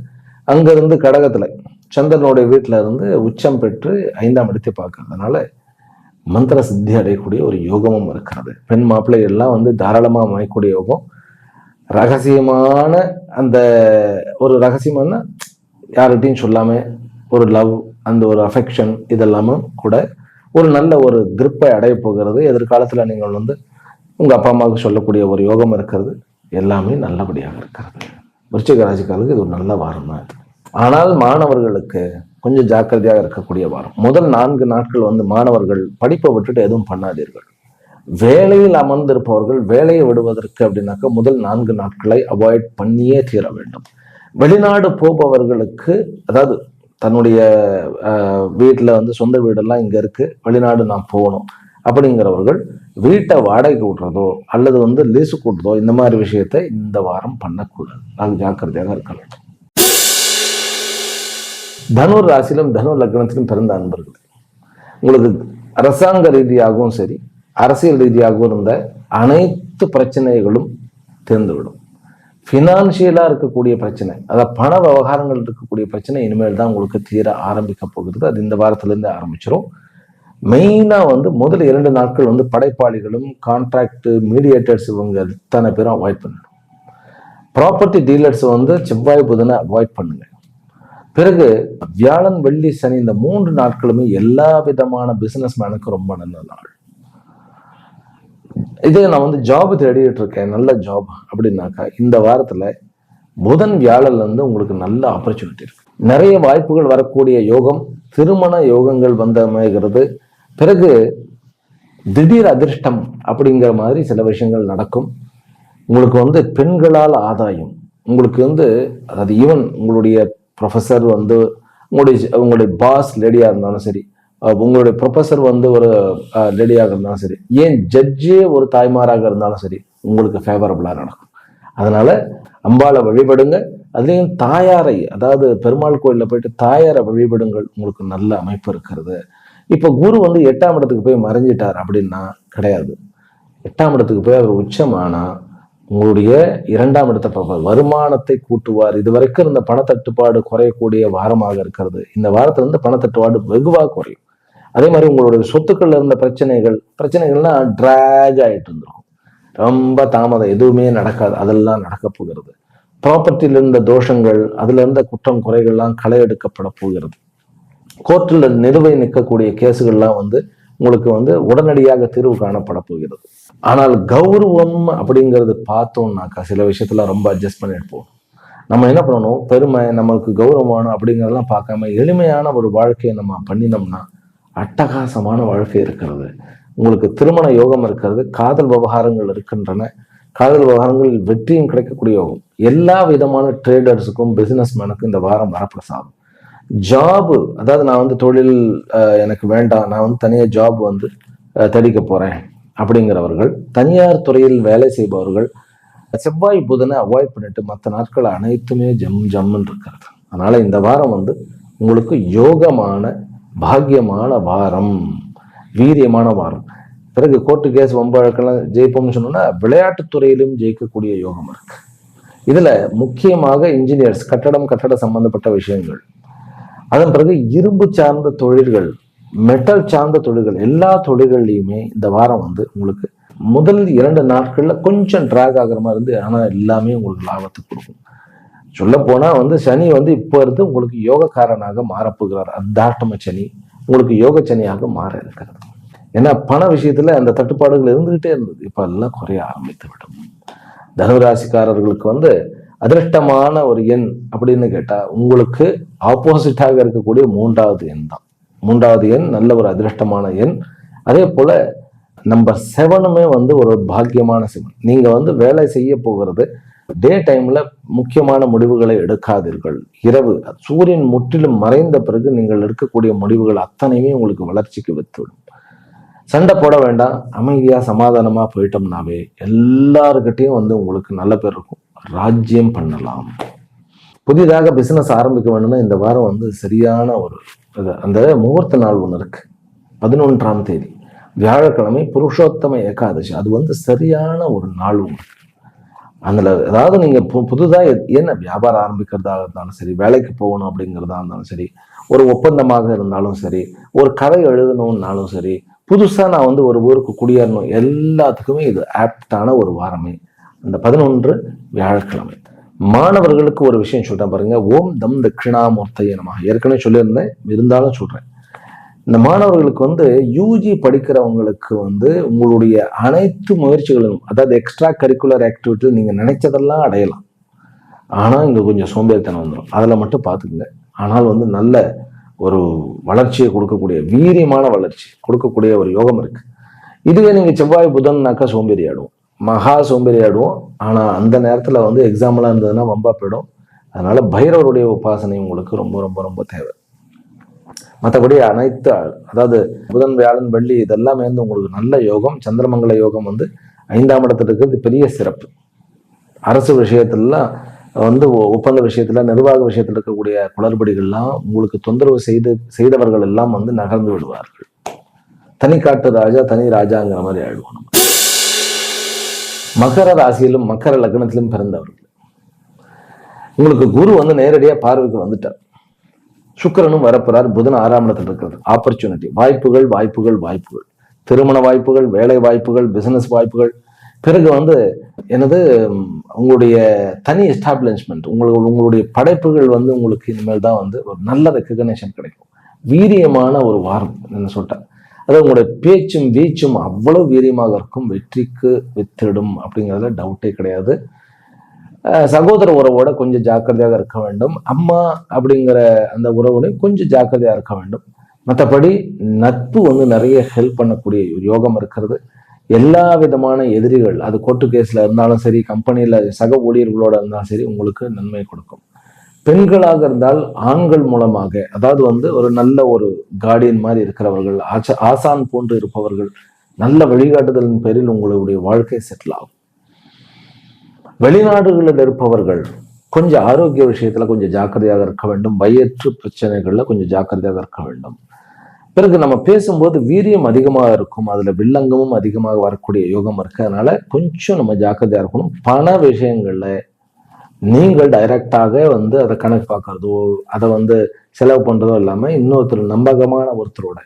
அங்கிருந்து கடகத்துல சந்திரனுடைய வீட்டுல இருந்து உச்சம் பெற்று 5ஆம் இடத்தை பார்க்கறதுனால மந்திர சித்தி அடையக்கூடிய ஒரு யோகமும் இருக்கிறது. பெண் மாப்பிள்ளை எல்லாம் வந்து தாராளமா அமையக்கூடிய யோகம். ரகசியமான அந்த ஒரு ரகசியமான யார்கிட்டையும் சொல்லாம ஒரு லவ், அந்த ஒரு அஃபெக்ஷன், இதெல்லாமும் கூட ஒரு நல்ல ஒரு கிரிப்பை அடைய போகிறது. எதிர்காலத்துல நீங்கள் வந்து உங்க அப்பா அம்மாவுக்கு சொல்லக்கூடிய ஒரு யோகம் இருக்கிறது. எல்லாமே நல்லபடியாக இருக்கிறது. விருச்சிக ராசிக்காரர்களுக்கு இது ஒரு நல்ல வாரம் தான் இது. ஆனால் மாணவர்களுக்கு கொஞ்சம் ஜாக்கிரதையாக இருக்கக்கூடிய வாரம். முதல் 4 நாட்கள் வந்து மாணவர்கள் படிப்பை விட்டுட்டு எதுவும் பண்ணாதீர்கள். வேலையில் அமர்ந்திருப்பவர்கள் வேலையை விடுவதற்கு அப்படின்னாக்கா முதல் 4 நாட்களை அவாய்ட் பண்ணியே தீர வேண்டும். வெளிநாடு போபவர்களுக்கு, அதாவது தன்னுடைய வீட்டில் வந்து சொந்த வீடெல்லாம் இங்கே இருக்கு, வெளிநாடு நான் போகணும் அப்படிங்கிறவர்கள் வீட்டை வாடகைக்கு விடுறதோ அல்லது வந்து லீஸு கூட்டுறதோ இந்த மாதிரி விஷயத்தை இந்த வாரம் பண்ணக்கூடாது. அது ஜாக்கிரதையாக இருக்கலாம். தனுர் ராசியிலும் தனுர் லக்னத்திலும் பிறந்த அன்பர்கள், உங்களுக்கு அரசாங்க ரீதியாகவும் சரி அரசியல் ரீதியாகவும் இருந்த அனைத்து பிரச்சனைகளும் தீர்ந்துவிடும். ஃபினான்ஷியலாக இருக்கக்கூடிய பிரச்சனை, அதாவது பண விவகாரங்கள் இருக்கக்கூடிய பிரச்சனை இனிமேல் தான் உங்களுக்கு தீர ஆரம்பிக்க போகிறது. அது இந்த வாரத்திலேருந்து ஆரம்பிச்சிடும். மெயினாக வந்து முதல் 2 நாட்கள் வந்து படைப்பாளிகளும் கான்ட்ராக்ட் மீடியேட்டர்ஸ் இவங்க எத்தனை பேரும் அவாய்ட் பண்ணணும். ப்ராப்பர்ட்டி டீலர்ஸ் வந்து செவ்வாய் புதனை அவாய்ட் பண்ணுங்க. பிறகு வியாழன் வெள்ளி சனி இந்த 3 நாட்களுமே எல்லா விதமான பிசினஸ் மேனுக்கும் ரொம்ப நல்ல நாள். இதே நான் வந்து ஜாப் தேடிட்டு இருக்கேன், நல்ல ஜாப் அப்படின்னாக்கா இந்த வாரத்துல புதன் வியாழன்ல இருந்து உங்களுக்கு நல்ல ஆப்பர்ச்சுனிட்டி இருக்கு. நிறைய வாய்ப்புகள் வரக்கூடிய யோகம், திருமண யோகங்கள் வந்து அமைகிறது. பிறகு திடீர் அதிர்ஷ்டம் அப்படிங்கிற மாதிரி சில விஷயங்கள் நடக்கும். உங்களுக்கு வந்து பெண்களால் ஆதாயம், உங்களுக்கு வந்து அதாவது ஈவன் உங்களுடைய ப்ரொஃபஸர் வந்து உங்களுடைய பாஸ் லேடியா இருந்தாலும் சரி, உங்களுடைய ப்ரொஃபஸர் வந்து ஒரு லேடியாக இருந்தாலும் சரி, ஏன் ஜட்ஜே ஒரு தாய்மாராக இருந்தாலும் சரி, உங்களுக்கு ஃபேவரபுளாக நடக்கும். அதனால அம்பாளை வழிபடுங்க. அதுலேயும் தாயாரை, அதாவது பெருமாள் கோயிலில் போயிட்டு தாயாரை வழிபடுங்கள், உங்களுக்கு நல்ல அமைப்பு இருக்கிறது. இப்போ குரு வந்து 8ஆம் இடத்துக்கு போய் மறைஞ்சிட்டார் அப்படின்னா கிடையாது. 8ஆம் இடத்துக்கு போய் அவர் உச்சமானா உங்களுடைய 2ஆம் இடத்தை பார்ப்பார், வருமானத்தை கூட்டுவார். இது வரைக்கும் இருந்த பணத்தட்டுப்பாடு குறையக்கூடிய வாரமாக இருக்கிறது. இந்த வாரத்துல இருந்து பணத்தட்டுப்பாடு வெகுவாக குறையும். அதே மாதிரி உங்களுடைய சொத்துக்கள்ல இருந்த பிரச்சனைகள்லாம் டிராக் ஆகிட்டு இருந்துடும். ரொம்ப தாமதம், எதுவுமே நடக்காது, அதெல்லாம் நடக்க போகிறது. ப்ராப்பர்ட்டியில இருந்த தோஷங்கள், அதுல இருந்த குற்றம் குறைகள்லாம் களை எடுக்கப்பட போகிறது. கோர்ட்டில் நிலுவை நிற்கக்கூடிய கேஸுகள்லாம் வந்து உங்களுக்கு வந்து உடனடியாக தீர்வு காணப்பட போகிறது. ஆனால் கௌரவம் அப்படிங்கிறது பார்த்தோம்னாக்கா சில விஷயத்துல ரொம்ப அட்ஜஸ்ட் பண்ணிட்டு போகணும். நம்ம என்ன பண்ணணும், பெருமை, நமக்கு கௌரவமான அப்படிங்கிறதெல்லாம் பார்க்காம எளிமையான ஒரு வாழ்க்கையை நம்ம பண்ணினோம்னா அட்டகாசமான வாழ்க்கை இருக்கிறது. உங்களுக்கு திருமண யோகம் இருக்கிறது, காதல் விவகாரங்கள் இருக்கின்றன, காதல் விவகாரங்களில் வெற்றியும் கிடைக்கக்கூடிய யோகம். எல்லா விதமான ட்ரேடர்ஸுக்கும் பிசினஸ் மேனுக்கும் இந்த வாரம் வரப்பிரசாதம். ஜாபு, அதாவது நான் வந்து தொழில் எனக்கு வேண்டாம், நான் வந்து தனியாக ஜாப் வந்து தேடிக்க போறேன் அப்படிங்கிறவர்கள், தனியார் துறையில் வேலை செய்பவர்கள் செவ்வாய் புதனை அவாய்ட் பண்ணிட்டு மற்ற நாட்கள் அனைத்துமே ஜம்முன்னு இருக்கிறது. அதனால இந்த வாரம் வந்து உங்களுக்கு யோகமான பாக்கியமான வாரம், வீரியமான வாரம். பிறகு கோர்ட்டு கேஸ் வம்பழக்கெல்லாம் ஜெயிப்போம்னு சொன்னோம்னா விளையாட்டுத்துறையிலும் ஜெயிக்கக்கூடிய யோகம் இருக்கு. இதுல முக்கியமாக இன்ஜினியர்ஸ், கட்டட சம்பந்தப்பட்ட விஷயங்கள், அதன் பிறகு இரும்பு சார்ந்த தொழில்கள், மெட்டல் சார்ந்த தொழில்கள், எல்லா தொழில்கள்லையுமே இந்த வாரம் வந்து உங்களுக்கு முதல் 2 நாட்கள்ல கொஞ்சம் டிராக் ஆகிற மாதிரி இருந்து, ஆனா எல்லாமே உங்களுக்கு லாபத்தை கொடுக்கும். சொல்ல போனா வந்து சனி வந்து இப்போ இருந்து உங்களுக்கு யோகக்காரனாக மாறப்போகிறார். அர்த்தாஷ்டம சனி உங்களுக்கு யோக சனியாக மாற இருக்கிறது. ஏன்னா பண விஷயத்துல அந்த தட்டுப்பாடுகள் இருந்துகிட்டே இருந்தது, இப்ப எல்லாம் குறைய ஆரம்பித்து விடும். தனுராசிக்காரர்களுக்கு வந்து அதிர்ஷ்டமான ஒரு எண் அப்படின்னு கேட்டா உங்களுக்கு ஆப்போசிட்டாக இருக்கக்கூடிய 3வது எண் தான். 3வது எண் நல்ல ஒரு அதிர்ஷ்டமான எண். அதே போல நம்பர் 7மே வந்து ஒரு பாக்கியமான சிவன். நீங்க வந்து வேலை செய்ய போகிறது டே டைம்ல முக்கியமான முடிவுகளை எடுக்காதீர்கள். இரவு சூரியன் முற்றிலும் மறைந்த பிறகு நீங்கள் எடுக்கக்கூடிய முடிவுகள் அத்தனையுமே உங்களுக்கு வளர்ச்சிக்கு வித்துவிடும். சண்டை போட வேண்டாம், அமைதியா சமாதானமா போயிட்டோம்னாவே எல்லாருக்கிட்டையும் வந்து உங்களுக்கு நல்ல பேர் இருக்கும், ராஜ்யம் பண்ணலாம். புதிதாக பிசினஸ் ஆரம்பிக்க வேணும்னா இந்த வாரம் வந்து சரியான ஒரு அந்த முகூர்த்த நாள் ஒன்று இருக்கு. 11ஆம் தேதி வியாழக்கிழமை புருஷோத்தம ஏகாதசி. அது வந்து சரியான ஒரு நாள் ஒன்று. அதுல அதாவது நீங்க புதுதாக என்ன வியாபாரம் ஆரம்பிக்கிறதா இருந்தாலும் சரி, வேலைக்கு போகணும் அப்படிங்கிறதா இருந்தாலும் சரி, ஒரு ஒப்பந்தமாக இருந்தாலும் சரி, ஒரு கதை எழுதணும்னாலும் சரி, புதுசா நான் வந்து ஒரு ஊருக்கு குடியேறணும், எல்லாத்துக்குமே இது ஆப்டான ஒரு வாரமே அந்த 11 வியாழக்கிழமை. மாணவர்களுக்கு ஒரு விஷயம் சொல்றேன் பாருங்க. ஓம் தம் தட்சிணாமூர்த்தையே நமஹ. ஏற்கனவே சொல்லியிருந்தேன், இருந்தாலும் சொல்றேன். இந்த மாணவர்களுக்கு வந்து யூஜி படிக்கிறவங்களுக்கு வந்து உங்களுடைய அனைத்து முயற்சிகளும், அதாவது எக்ஸ்ட்ரா கரிக்குலர் ஆக்டிவிட்டி நீங்க நினைச்சதெல்லாம் அடையலாம். ஆனா இங்க கொஞ்சம் சோம்பேறித்தனம் வந்துடும், அதில் மட்டும் பார்த்துக்குங்க. ஆனால் வந்து நல்ல ஒரு வளர்ச்சியை கொடுக்கக்கூடிய, வீரியமான வளர்ச்சி கொடுக்கக்கூடிய ஒரு யோகம் இருக்கு. இதுவே நீங்கள் செவ்வாய் புதன்னாக்கா சோம்பேறி ஆடுவோம், மகா சோம்பேறி ஆடுவோம். ஆனால் அந்த நேரத்தில் வந்து எக்ஸாம்லாம் இருந்ததுன்னா வம்பா போயிடும். அதனால பைரவருடைய உபாசனை உங்களுக்கு ரொம்ப ரொம்ப ரொம்ப தேவை. மற்றபடி அனைத்து, அதாவது புதன் வியாழன் வெள்ளி இதெல்லாமே வந்து உங்களுக்கு நல்ல யோகம். சந்திரமங்கல யோகம் வந்து 5ஆம் இடத்துல இருக்கிறது பெரிய சிறப்பு. அரசு விஷயத்துலலாம் வந்து ஒப்பந்த விஷயத்துல, நிர்வாக விஷயத்துல இருக்கக்கூடிய குளறுபடிகள்லாம் உங்களுக்கு தொந்தரவு செய்தவர்கள் எல்லாம் வந்து நகர்ந்து விடுவார்கள். தனி காட்டு ராஜா தனி ராஜாங்கிற மாதிரி ஆயிடுவோம். நம்ம மகர ராசியிலும் மகர லக்னத்திலும் பிறந்தவர்கள், உங்களுக்கு குரு வந்து நேரடியாக பார்வைக்கு வந்துட்டார். சுக்கிரனும் வரப்போறார். புதன் 6ஆம் இடத்துல இருக்கிறது. ஆப்பர்ச்சுனிட்டி, வாய்ப்புகள் வாய்ப்புகள் வாய்ப்புகள், திருமண வாய்ப்புகள், வேலை வாய்ப்புகள், பிசினஸ் வாய்ப்புகள். பிறகு வந்து எனது உங்களுடைய தனி எஸ்டாப்ளிஷ்மெண்ட், உங்களுடைய படைப்புகள் வந்து உங்களுக்கு இனிமேல் தான் வந்து ஒரு நல்ல ரெக்கக்னேஷன் கிடைக்கும். வீரியமான ஒரு வாரம் என்ன சொல்லிட்டேன். அதாவது உங்களுடைய பேச்சும் வீச்சும் அவ்வளவு வீரியமாக இருக்கும். வெற்றிக்கு வித்திடும் அப்படிங்கிறதுல டவுட்டே கிடையாது. சகோதர உறவோட கொஞ்சம் ஜாக்கிரதையாக இருக்க வேண்டும். அம்மா அப்படிங்கிற அந்த உறவோட கொஞ்சம் ஜாக்கிரதையாக இருக்க வேண்டும். மற்றபடி நட்பு வந்து நிறைய ஹெல்ப் பண்ணக்கூடிய யோகம் இருக்கிறது. எல்லா விதமான எதிரிகள், அது கோர்ட்டு கேஸ்ல இருந்தாலும் சரி, கம்பெனியில சக ஊழியர்களோட இருந்தாலும் சரி, உங்களுக்கு நன்மை கொடுக்கும். பெண்களாக இருந்தால் ஆண்கள் மூலமாக, அதாவது வந்து ஒரு நல்ல ஒரு கார்டியன் மாதிரி இருக்கிறவர்கள், ஆசான் போன்று இருப்பவர்கள், நல்ல வழிகாட்டுதலின் பேரில் உங்களுடைய வாழ்க்கை செட்டில் ஆகும். வெளிநாடுகளில் இருப்பவர்கள் கொஞ்சம் ஆரோக்கிய விஷயத்துல கொஞ்சம் ஜாக்கிரதையாக இருக்க வேண்டும். வயிற்று பிரச்சனைகள்ல கொஞ்சம் ஜாக்கிரதையாக இருக்க வேண்டும். பிறகு நம்ம பேசும்போது வீரியம் அதிகமாக இருக்கும், அதுல வில்லங்கமும் அதிகமாக வரக்கூடிய யோகம் இருக்கு. அதனால கொஞ்சம் நம்ம ஜாக்கிரதையா இருக்கணும். பண விஷயங்கள்ல நீங்கள் டைரக்டாக வந்து அதை கணக்கு பார்க்கறதோ, அதை வந்து செலவு பண்றதோ இல்லாம இன்னொருத்தர் நம்பகமான ஒருத்தரோட,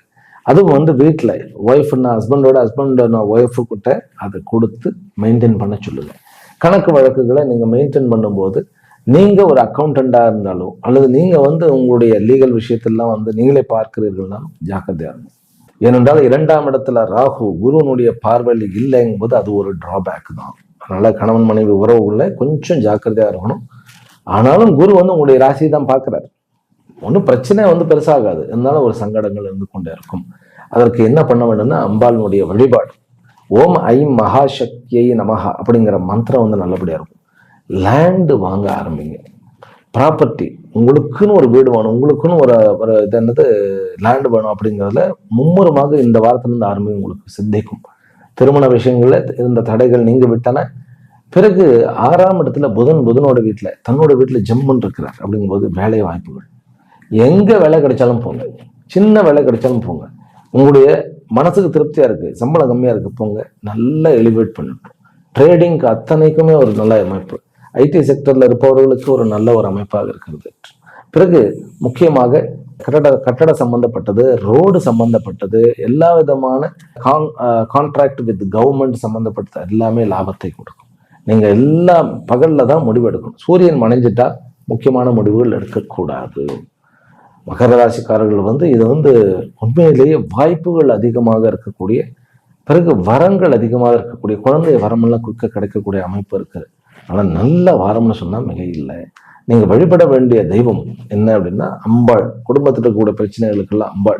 அதுவும் வந்து வீட்டுல ஒய்ஃப்னா ஹஸ்பண்டோட ஒய்ஃபு கிட்ட அதை கொடுத்து மெயின்டைன் பண்ண சொல்லுங்க. கணக்கு வழக்குகளை நீங்க மெயின்டைன் பண்ணும்போது, நீங்க ஒரு அக்கௌண்டண்டா இருந்தாலும் அல்லது நீங்க வந்து உங்களுடைய லீகல் விஷயத்தெல்லாம் வந்து நீங்களே பார்க்கிறீர்கள்னாலும் ஜாக்கிரதையா இருக்கும். ஏனென்றால் 2ஆம் இடத்துல ராகு குருவனுடைய பார்வையில் இல்லைங்கும் போது அது ஒரு டிராபேக் தான். அதனால கணவன் மனைவி உறவுகளை கொஞ்சம் ஜாக்கிரதையா இருக்கணும். ஆனாலும் குரு வந்து உங்களுடைய ராசியை தான் பார்க்கிறாரு. ஒன்றும் பிரச்சனை வந்து பெருசாகாது, இருந்தாலும் ஒரு சங்கடங்கள் இருந்து கொண்டே இருக்கும். அதற்கு என்ன பண்ண வேண்டும்னா அம்பாளினுடைய வழிபாடு, ஓம் ஐம் மகாசக்தியை நமஹா அப்படிங்கிற மந்திரம் வந்து நல்லபடியா இருக்கும். லேண்டு வாங்க ஆரம்பிங்க. ப்ராப்பர்ட்டி, உங்களுக்குன்னு ஒரு வீடு வேணும், உங்களுக்குன்னு ஒரு இது என்னது லேண்டு வேணும் அப்படிங்கிறதுல மும்முரமாக இந்த வாரத்திலிருந்து ஆரம்பிங்க. உங்களுக்கு சித்திக்கும். திருமண விஷயங்கள்ல இருந்த தடைகள் நீங்க விட்டன. பிறகு 6ஆம் இடத்துல புதனோட வீட்டுல, தன்னோட வீட்டுல ஜம்முன்னு இருக்கிறார். அப்படிங்கும்போது வேலை வாய்ப்புகள், எங்க வேலை கிடைச்சாலும் போங்க, சின்ன வேலை கிடைச்சாலும் போங்க. உங்களுடைய மனசுக்கு திருப்தியா இருக்கு, சம்பளம் கம்மியா இருக்கு, போங்க, நல்லா எலிவேட் பண்ணிட்டோம். ட்ரேடிங்க்கு அத்தனைக்குமே ஒரு நல்ல அமைப்பு. ஐடி செக்டர்ல இருப்பவர்களுக்கு ஒரு நல்ல ஒரு அமைப்பாக இருக்கிறது. பிறகு முக்கியமாக கட்டட சம்பந்தப்பட்டது, ரோடு சம்பந்தப்பட்டது, எல்லா விதமான கான்ட்ராக்ட் வித் கவர்மெண்ட் சம்பந்தப்பட்டது எல்லாமே லாபத்தை கொடுக்கும். நீங்க எல்லாம் பகல்ல தான் முடிவு எடுக்கணும். சூரியன் மறைஞ்சிட்டா முக்கியமான முடிவுகள் எடுக்கக்கூடாது. மகர ராசிக்காரர்கள் வந்து இது வந்து உண்மையிலேயே வாய்ப்புகள் அதிகமாக இருக்கக்கூடிய, பிறகு வரங்கள் அதிகமாக இருக்கக்கூடிய, குழந்தை வரமெல்லாம் குறுக்க கிடைக்கக்கூடிய அமைப்பு இருக்கு. ஆனால் நல்ல வாரம்னு சொன்னா மிக இல்லை. நீங்க வழிபட வேண்டிய தெய்வம் என்ன அப்படின்னா அம்பாள். குடும்பத்தில் இருக்கக்கூடிய பிரச்சனைகளுக்கெல்லாம் அம்பாள்.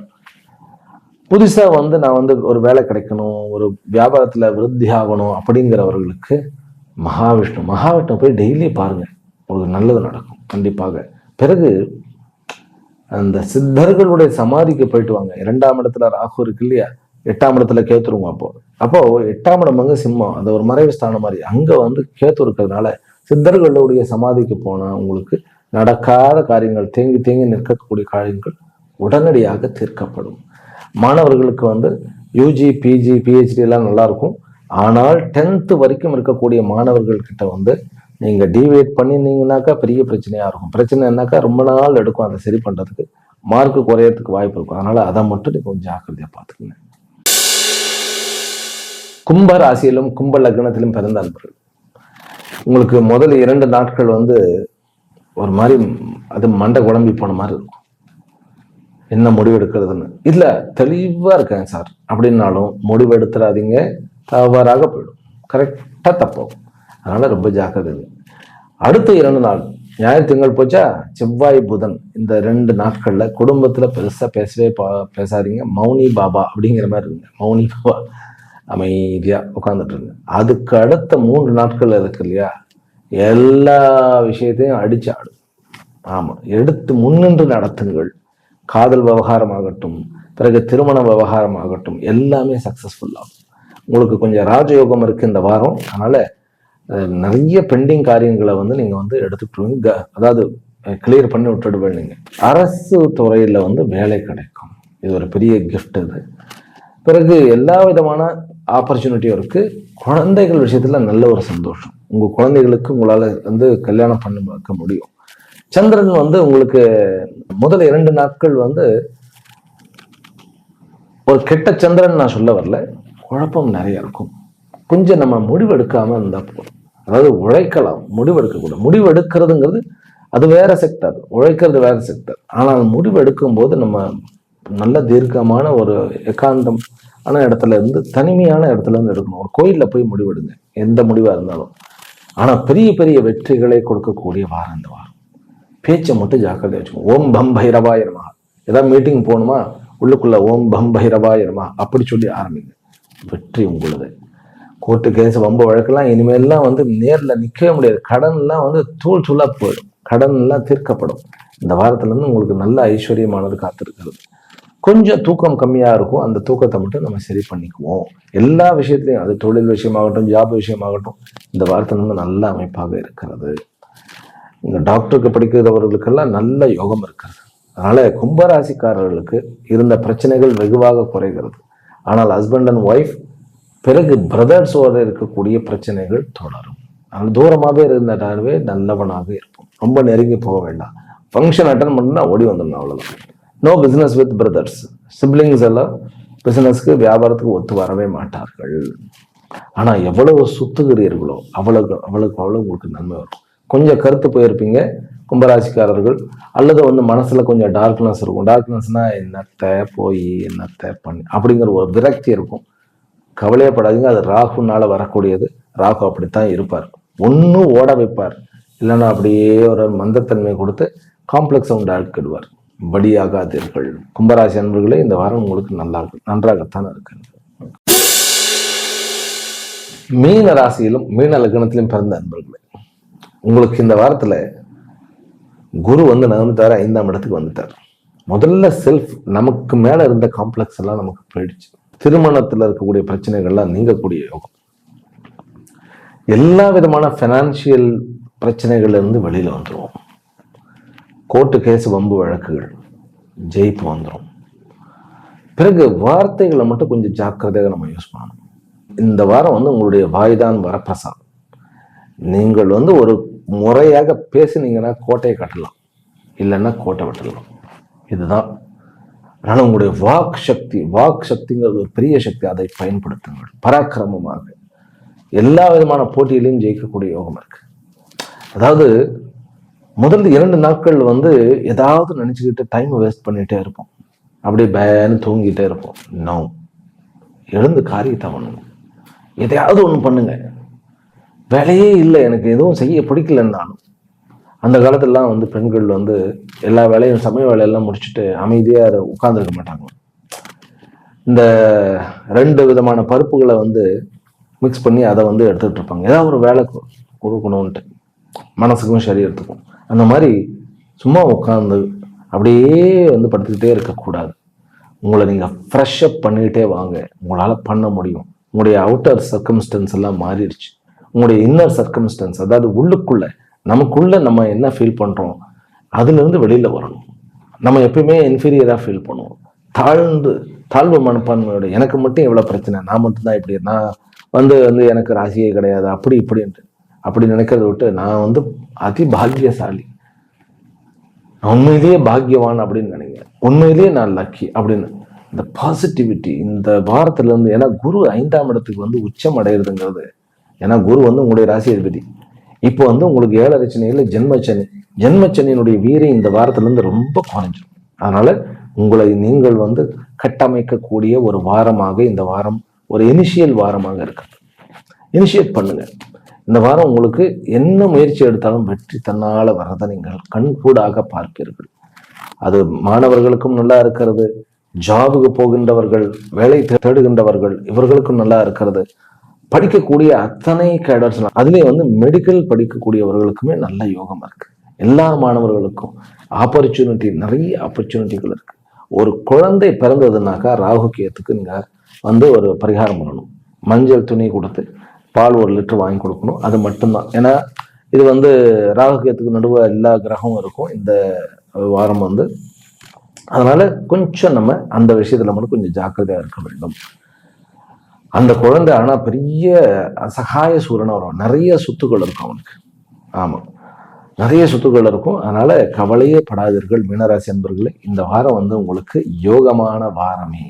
புதுசா வந்து நான் வந்து ஒரு வேலை கிடைக்கணும், ஒரு வியாபாரத்துல விருத்தி ஆகணும் அப்படிங்கிறவர்களுக்கு மகாவிஷ்ணு போய் டெய்லி பாருங்க, உங்களுக்கு நல்லது நடக்கும் கண்டிப்பாக. பிறகு அந்த சித்தர்களுடைய சமாதிக்கு போயிட்டு வாங்க. 2ஆம் இடத்துல ராகு இருக்கு இல்லையா, 8ஆம் இடத்துல கேத்துருங்க. அப்போ 8ஆம் இடம் வந்து சிம்மம், அந்த ஒரு மறைவு ஸ்தானம் மாதிரி, அங்க வந்து கேத்து இருக்கிறதுனால சித்தர்களுடைய சமாதிக்கு போனா உங்களுக்கு நடக்காத காரியங்கள், தேங்கி நிற்கக்கூடிய காரியங்கள் உடனடியாக தீர்க்கப்படும். மாணவர்களுக்கு வந்து யூஜி பிஜி பிஹெச்டி எல்லாம் நல்லா இருக்கும். ஆனால் 10th வரைக்கும் இருக்கக்கூடிய மாணவர்கள் கிட்ட வந்து நீங்க டிவேட் பண்ணினீங்கன்னாக்கா பெரிய பிரச்சனையா இருக்கும். பிரச்சனைனாக்கா ரொம்ப நாள் எடுக்கும் அதை சரி பண்றதுக்கு, மார்க்கு குறையறதுக்கு வாய்ப்பு இருக்கும். அதனால அதை மட்டும் நீங்க கொஞ்சம் ஜாக்கிரதையா பார்த்துக்கங்க. கும்ப ராசியிலும் கும்ப லக்னத்திலும் பிறந்த அன்பர்கள், உங்களுக்கு முதல் 2 நாட்கள் வந்து ஒரு மாதிரி அது மண்டை குழம்பி போன மாதிரி இருக்கும். என்ன முடிவு எடுக்கிறதுன்னு இல்ல, தெளிவா இருக்கேன் சார் அப்படின்னாலும் முடிவு எடுத்துடாதீங்க, தவறாக போயிடும், கரெக்டா தப்போம். அதனால ரொம்ப ஜாக்கிரதை. அடுத்த 2 நாள் ஞாயிறு திங்கள் போச்சா, செவ்வாய் புதன், இந்த 2 நாட்கள்ல குடும்பத்துல பெருசா பேசாதீங்க. மௌனி பாபா அப்படிங்கிற மாதிரி இருங்க. மௌனி பாபா அமைதியா உட்கார்ந்துட்டு இருங்க. அதுக்கு அடுத்த 3 நாட்கள் இருக்கு இல்லையா, எல்லா விஷயத்தையும் அடிச்சு ஆடும். ஆமா, எடுத்து முன்னின்று நடத்துங்கள். காதல் விவகாரமாகட்டும், பிறகு திருமண விவகாரமாகட்டும், எல்லாமே சக்சஸ்ஃபுல் ஆகும். உங்களுக்கு கொஞ்சம் ராஜயோகம் இருக்கு இந்த வாரம். அதனால நிறைய பெண்டிங் காரியங்களை வந்து நீங்க வந்து எடுத்துட்டு அதாவது கிளியர் பண்ணி விட்டுடுவேன். நீங்க அரசு துறையில வந்து வேலை கிடைக்கும். இது ஒரு பெரிய கிஃப்ட். இது பிறகு எல்லா விதமான ஆப்பர்ச்சுனிட்டியும் இருக்கு. குழந்தைகள் விஷயத்துல நல்ல ஒரு சந்தோஷம். உங்க குழந்தைகளுக்கு உங்களால வந்து கல்யாணம் பண்ணி பார்க்க முடியும். சந்திரன் வந்து உங்களுக்கு முதல் 2 நாட்கள் வந்து ஒரு கெட்ட சந்திரன் நான் சொல்ல வரல, குழப்பம் நிறைய இருக்கும். கொஞ்சம் நம்ம முடிவெடுக்காம இருந்தா போதும். அதாவது உழைக்கலாம், முடிவெடுக்கக்கூடாது. முடிவெடுக்கிறதுங்கிறது அது வேற செக்டர், உழைக்கிறது வேற செக்டர். ஆனால் முடிவெடுக்கும் போது நம்ம நல்ல தீர்க்கமான ஒரு ஏகாந்தமான இடத்துல இருந்து, தனிமையான இடத்துல இருந்து எடுக்கணும். ஒரு கோயில்ல போய் முடிவெடுங்க, எந்த முடிவா இருந்தாலும். ஆனா பெரிய பெரிய வெற்றிகளை கொடுக்கக்கூடிய வாரம் இந்த வாரம். பேச்சை மட்டும் ஜாக்கிரதையா வச்சுக்கோங்க. ஓம் பம் பைரவாய நமஹ. ஏதாவது மீட்டிங் போகணுமா, உள்ளுக்குள்ள ஓம் பம் பைரவாய நமஹ அப்படி சொல்லி ஆரம்பிங்க. வெற்றி உங்களுது. கோர்ட்டு கேஸ் வம்பு வழக்கெல்லாம் இனிமேல்லாம் வந்து நேரில் நிற்கவே முடியாது. கடன்லாம் வந்து தூள் தூளா போயிடும். கடன் எல்லாம் தீர்க்கப்படும். இந்த வாரத்துல இருந்து உங்களுக்கு நல்ல ஐஸ்வர்யமானது காத்திருக்கிறது. கொஞ்சம் தூக்கம் கம்மியா இருக்கும். அந்த தூக்கத்தை மட்டும் நம்ம சரி பண்ணிக்குவோம். எல்லா விஷயத்திலையும், அது தொழில் விஷயமாகட்டும், ஜாப் விஷயமாகட்டும், இந்த வாரத்துல இருந்து நல்ல அமைப்பாக இருக்கிறது. இந்த டாக்டருக்கு படிக்கிறவர்களுக்கெல்லாம் நல்ல யோகம் இருக்கிறது. அதனால கும்பராசிக்காரர்களுக்கு இருந்த பிரச்சனைகள் வெகுவாக குறைகிறது. ஆனால் ஹஸ்பண்ட் அண்ட் ஒய்ஃப், பிறகு பிரதர்ஸோட இருக்கக்கூடிய பிரச்சனைகள் தொடரும். அதனால தூரமாகவே இருந்தாவே நல்லவனாக இருப்போம். ரொம்ப நெருங்கி போக வேண்டாம். ஃபங்க்ஷன் அட்டன் பண்ணா ஓடி வந்துடணும், அவ்வளவுதான். No business with brothers. Siblings எல்லாம் பிசினஸ்க்கு, வியாபாரத்துக்கு ஒத்து வரவே மாட்டார்கள். ஆனா எவ்வளவு சுத்துகிறீர்களோ அவ்வளவுக்கு உங்களுக்கு நன்மை வரும். கொஞ்சம் கருத்து போயிருப்பீங்க கும்பராசிக்காரர்கள், அல்லது வந்து மனசுல கொஞ்சம் டார்க்னஸ் இருக்கும். டார்க்னஸ்னா என்னத்தை போய் என்னத்தை பண்ணி அப்படிங்கிற ஒரு விரக்தி இருக்கும். கவலையப்படாதீங்க, அது ராகுனால வரக்கூடியது. ராகு அப்படித்தான் இருப்பார். ஒன்னும் ஓட வைப்பார், இல்லைன்னா அப்படியே ஒரு மந்தத்தன்மை கொடுத்து காம்ப்ளெக்ஸ் உண்டாக்கிடுவார். வடியாகாதீர்கள். கும்பராசி அன்பர்களே, இந்த வாரம் உங்களுக்கு நன்றாகத்தான் இருக்கு. மீன ராசியிலும் மீன லக்னத்திலும் பிறந்த அன்பர்களே, உங்களுக்கு இந்த வாரத்துல குரு வந்து நகர்ந்துட்டாரு, 5ஆம் இடத்துக்கு வந்துட்டார். முதல்ல செல்ஃப், நமக்கு மேல இருந்த காம்ப்ளெக்ஸ் எல்லாம் நமக்கு போயிடுச்சு. திருமணத்துல இருக்கக்கூடிய பிரச்சனைகள்லாம் நீங்கக்கூடிய யோகம். எல்லா விதமான பைனான்சியல் பிரச்சனைகள்ல இருந்து வெளியில வந்துடும். கோர்ட்டு கேஸ் வம்பு வழக்குகள் ஜெயிப்பு வந்துடும். பிறகு வார்த்தைகளை மட்டும் கொஞ்சம் ஜாக்கிரதையாக நம்ம யூஸ் பண்ணணும். இந்த வாரம் வந்து உங்களுடைய வாய்தான் வரப்பிரசாதம். நீங்கள் வந்து ஒரு முறையாக பேசினீங்கன்னா கோட்டையை கட்டலாம், இல்லைன்னா கோட்டை வெட்டலாம். இதுதான். அதனால உங்களுடைய வாக் சக்திங்கிறது ஒரு பெரிய சக்தி. அதை பயன்படுத்துங்கள் பராக்கிரமமாக. எல்லா விதமான போட்டியிலையும் ஜெயிக்கக்கூடிய யோகம் இருக்கு. அதாவது முதல் 2 நாட்கள் வந்து ஏதாவது நினைச்சுக்கிட்டு டைம் வேஸ்ட் பண்ணிட்டே இருப்போம். அப்படியே பேன்னு தூங்கிட்டே இருப்போம். நோ, எழுந்து காரியத்தை பண்ணணும். எதையாவது ஒண்ணு பண்ணுங்க. வேலையே இல்லை, எனக்கு எதுவும் செய்ய பிடிக்கலன்னாலும். அந்த காலத்துலலாம் வந்து பெண்கள் வந்து எல்லா வேலையும், சமய வேலையெல்லாம் முடிச்சுட்டு அமைதியா உட்கார்ந்துருக்க மாட்டாங்க. இந்த 2 விதமான பருப்புகளை வந்து மிக்ஸ் பண்ணி அதை வந்து எடுத்துக்கிட்டு இருப்பாங்க. ஏதாவது ஒரு வேலை கொடுக்கணும்ன்ட்டு, மனசுக்கும் சரீரத்துக்கும். அந்த மாதிரி சும்மா உட்காந்து அப்படியே வந்து படுத்துக்கிட்டே இருக்கக்கூடாது. உங்களை நீங்கள் ஃப்ரெஷ் அப் பண்ணிக்கிட்டே வாங்க. உங்களால் பண்ண முடியும். உங்களுடைய அவுட்டர் சர்க்கம்ஸ்டன்ஸ் எல்லாம் மாறிடுச்சு. உங்களுடைய இன்னர் சர்க்கம்ஸ்டன்ஸ், அதாவது உள்ளுக்குள்ள நமக்குள்ள நம்ம என்ன ஃபீல் பண்ணுறோம், அதுலேருந்து வெளியில் வரணும். நம்ம எப்பயுமே இன்ஃபீரியராக ஃபீல் பண்ணுவோம். தாழ்வு மனப்பான்மையோட, எனக்கு மட்டும் எவ்வளோ பிரச்சனை, நான் மட்டும்தான் இப்படி, நான் வந்து எனக்கு ராசியே கிடையாது, அப்படி இப்படின்ட்டு அப்படி நினைக்கிறத விட்டு, நான் வந்து அதி பாக்கியசாலி, உண்மையிலேயே பாக்கியவான் அப்படின்னு நினைங்க. உண்மையிலேயே நான் லக்கி அப்படின்னு இந்த பாசிட்டிவிட்டி இந்த வாரத்துல இருந்து. ஏன்னா குரு 5ஆம் இடத்துக்கு வந்து உச்சம் அடைகிறதுங்கிறது, ஏன்னா குரு வந்து உங்களுடைய ராசி அதிபதி. இப்போ வந்து உங்களுக்கு 7.5 சனியில ஜென்மச்சனியினுடைய வீரியம் இந்த வாரத்துல இருந்து ரொம்ப குறைஞ்சிடும். அதனால உங்களை நீங்கள் வந்து கட்டமைக்கக்கூடிய ஒரு வாரமாக இந்த வாரம் ஒரு இனிஷியல் வாரமாக இருக்கிறது. இனிஷியேட் பண்ணுங்க. இந்த வாரம் உங்களுக்கு என்ன முயற்சி எடுத்தாலும் வெற்றி தன்னால வரதை நீங்கள் கண்கூடாக பார்ப்பீர்கள். அது மாணவர்களுக்கும் நல்லா இருக்கிறது, ஜாபுக்கு போகின்றவர்கள், வேலை தேடுகின்றவர்கள், இவர்களுக்கும் நல்லா இருக்கிறது. படிக்கக்கூடிய அத்தனை கேடர்ஸ், அதுலேயும் வந்து மெடிக்கல் படிக்கக்கூடியவர்களுக்குமே நல்ல யோகம் இருக்கு. எல்லா மாணவர்களுக்கும் ஆப்பர்ச்சுனிட்டி, நிறைய ஆப்பர்ச்சுனிட்டிகள் இருக்கு. ஒரு குழந்தை பிறந்ததுனாக்கா ராகு கேத்துக்கு நீங்க வந்து ஒரு பரிகாரம் பண்ணணும். மஞ்சள் துணி கொடுத்து பால் 1 லிட்டர் வாங்கி கொடுக்கணும். அது மட்டும்தான். ஏன்னா இது வந்து ராகு கேத்துக்கு நடுவே எல்லா கிரகமும் இருக்கும் இந்த வாரம் வந்து. அதனால கொஞ்சம் நம்ம அந்த விஷயத்துல மட்டும் கொஞ்சம் ஜாக்கிரதையா இருக்க வேண்டும். அந்த குழந்தை ஆனா பெரிய அசகாய சூரனா வரும். நிறைய சொத்துக்கள் இருக்கும் அவனுக்கு. ஆமா, நிறைய சொத்துக்கள் இருக்கும். அதனால கவலையே படாதீர்கள் மீனராசி அன்பர்களே. இந்த வாரம் வந்து உங்களுக்கு யோகமான வாரமே.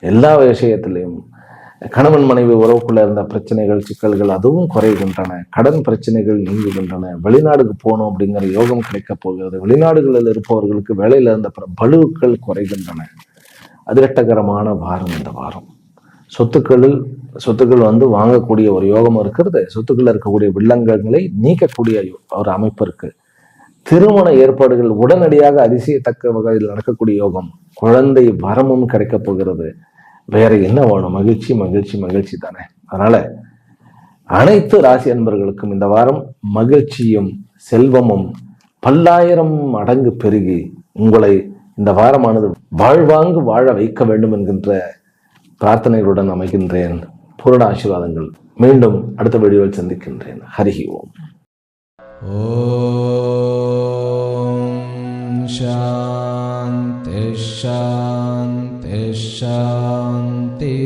எல்லா விஷயத்திலையும் கணவன் மனைவி உறவுக்குள்ள இருந்த பிரச்சனைகள், சிக்கல்கள் அதுவும் குறைகின்றன. கடன் பிரச்சனைகள் நீங்குகின்றன. வெளிநாடுக்கு போகணும் அப்படிங்கிற யோகம் கிடைக்க போகிறது. வெளிநாடுகளில் இருப்பவர்களுக்கு வேலையில இருந்த பளுக்கள் குறைகின்றன. அதிர்ஷ்டகரமான வாரம் இந்த வாரம். சொத்துக்கள் வந்து வாங்கக்கூடிய ஒரு யோகம் இருக்கிறது. சொத்துக்கள் இருக்கக்கூடிய வில்லங்கங்களை நீக்கக்கூடிய ஒரு அமைப்பு இருக்கு. திருமண ஏற்பாடுகள் உடனடியாக அதிசயத்தக்க வகையில் நடக்கக்கூடிய யோகம். குழந்தை வரமும் கிடைக்க போகிறது. வேற என்ன வேணும்? மகிழ்ச்சி மகிழ்ச்சி மகிழ்ச்சி தானே. அதனால அனைத்து ராசி அன்பர்களுக்கும் இந்த வாரம் மகிழ்ச்சியும் செல்வமும் 10,000 மடங்கு பெருகி உங்களை இந்த வாரமானது வாழ்வாங்கு வாழ வைக்க வேண்டும் என்கின்ற பிரார்த்தனைகளுடன் அமைகின்றேன். பூரண ஆசீர்வாதங்கள். மீண்டும் அடுத்த வீடியோவில் சந்திக்கின்றேன். ஹரிஹி ஓம். ஓம் சாந்தி சாந்தி சாந்தி.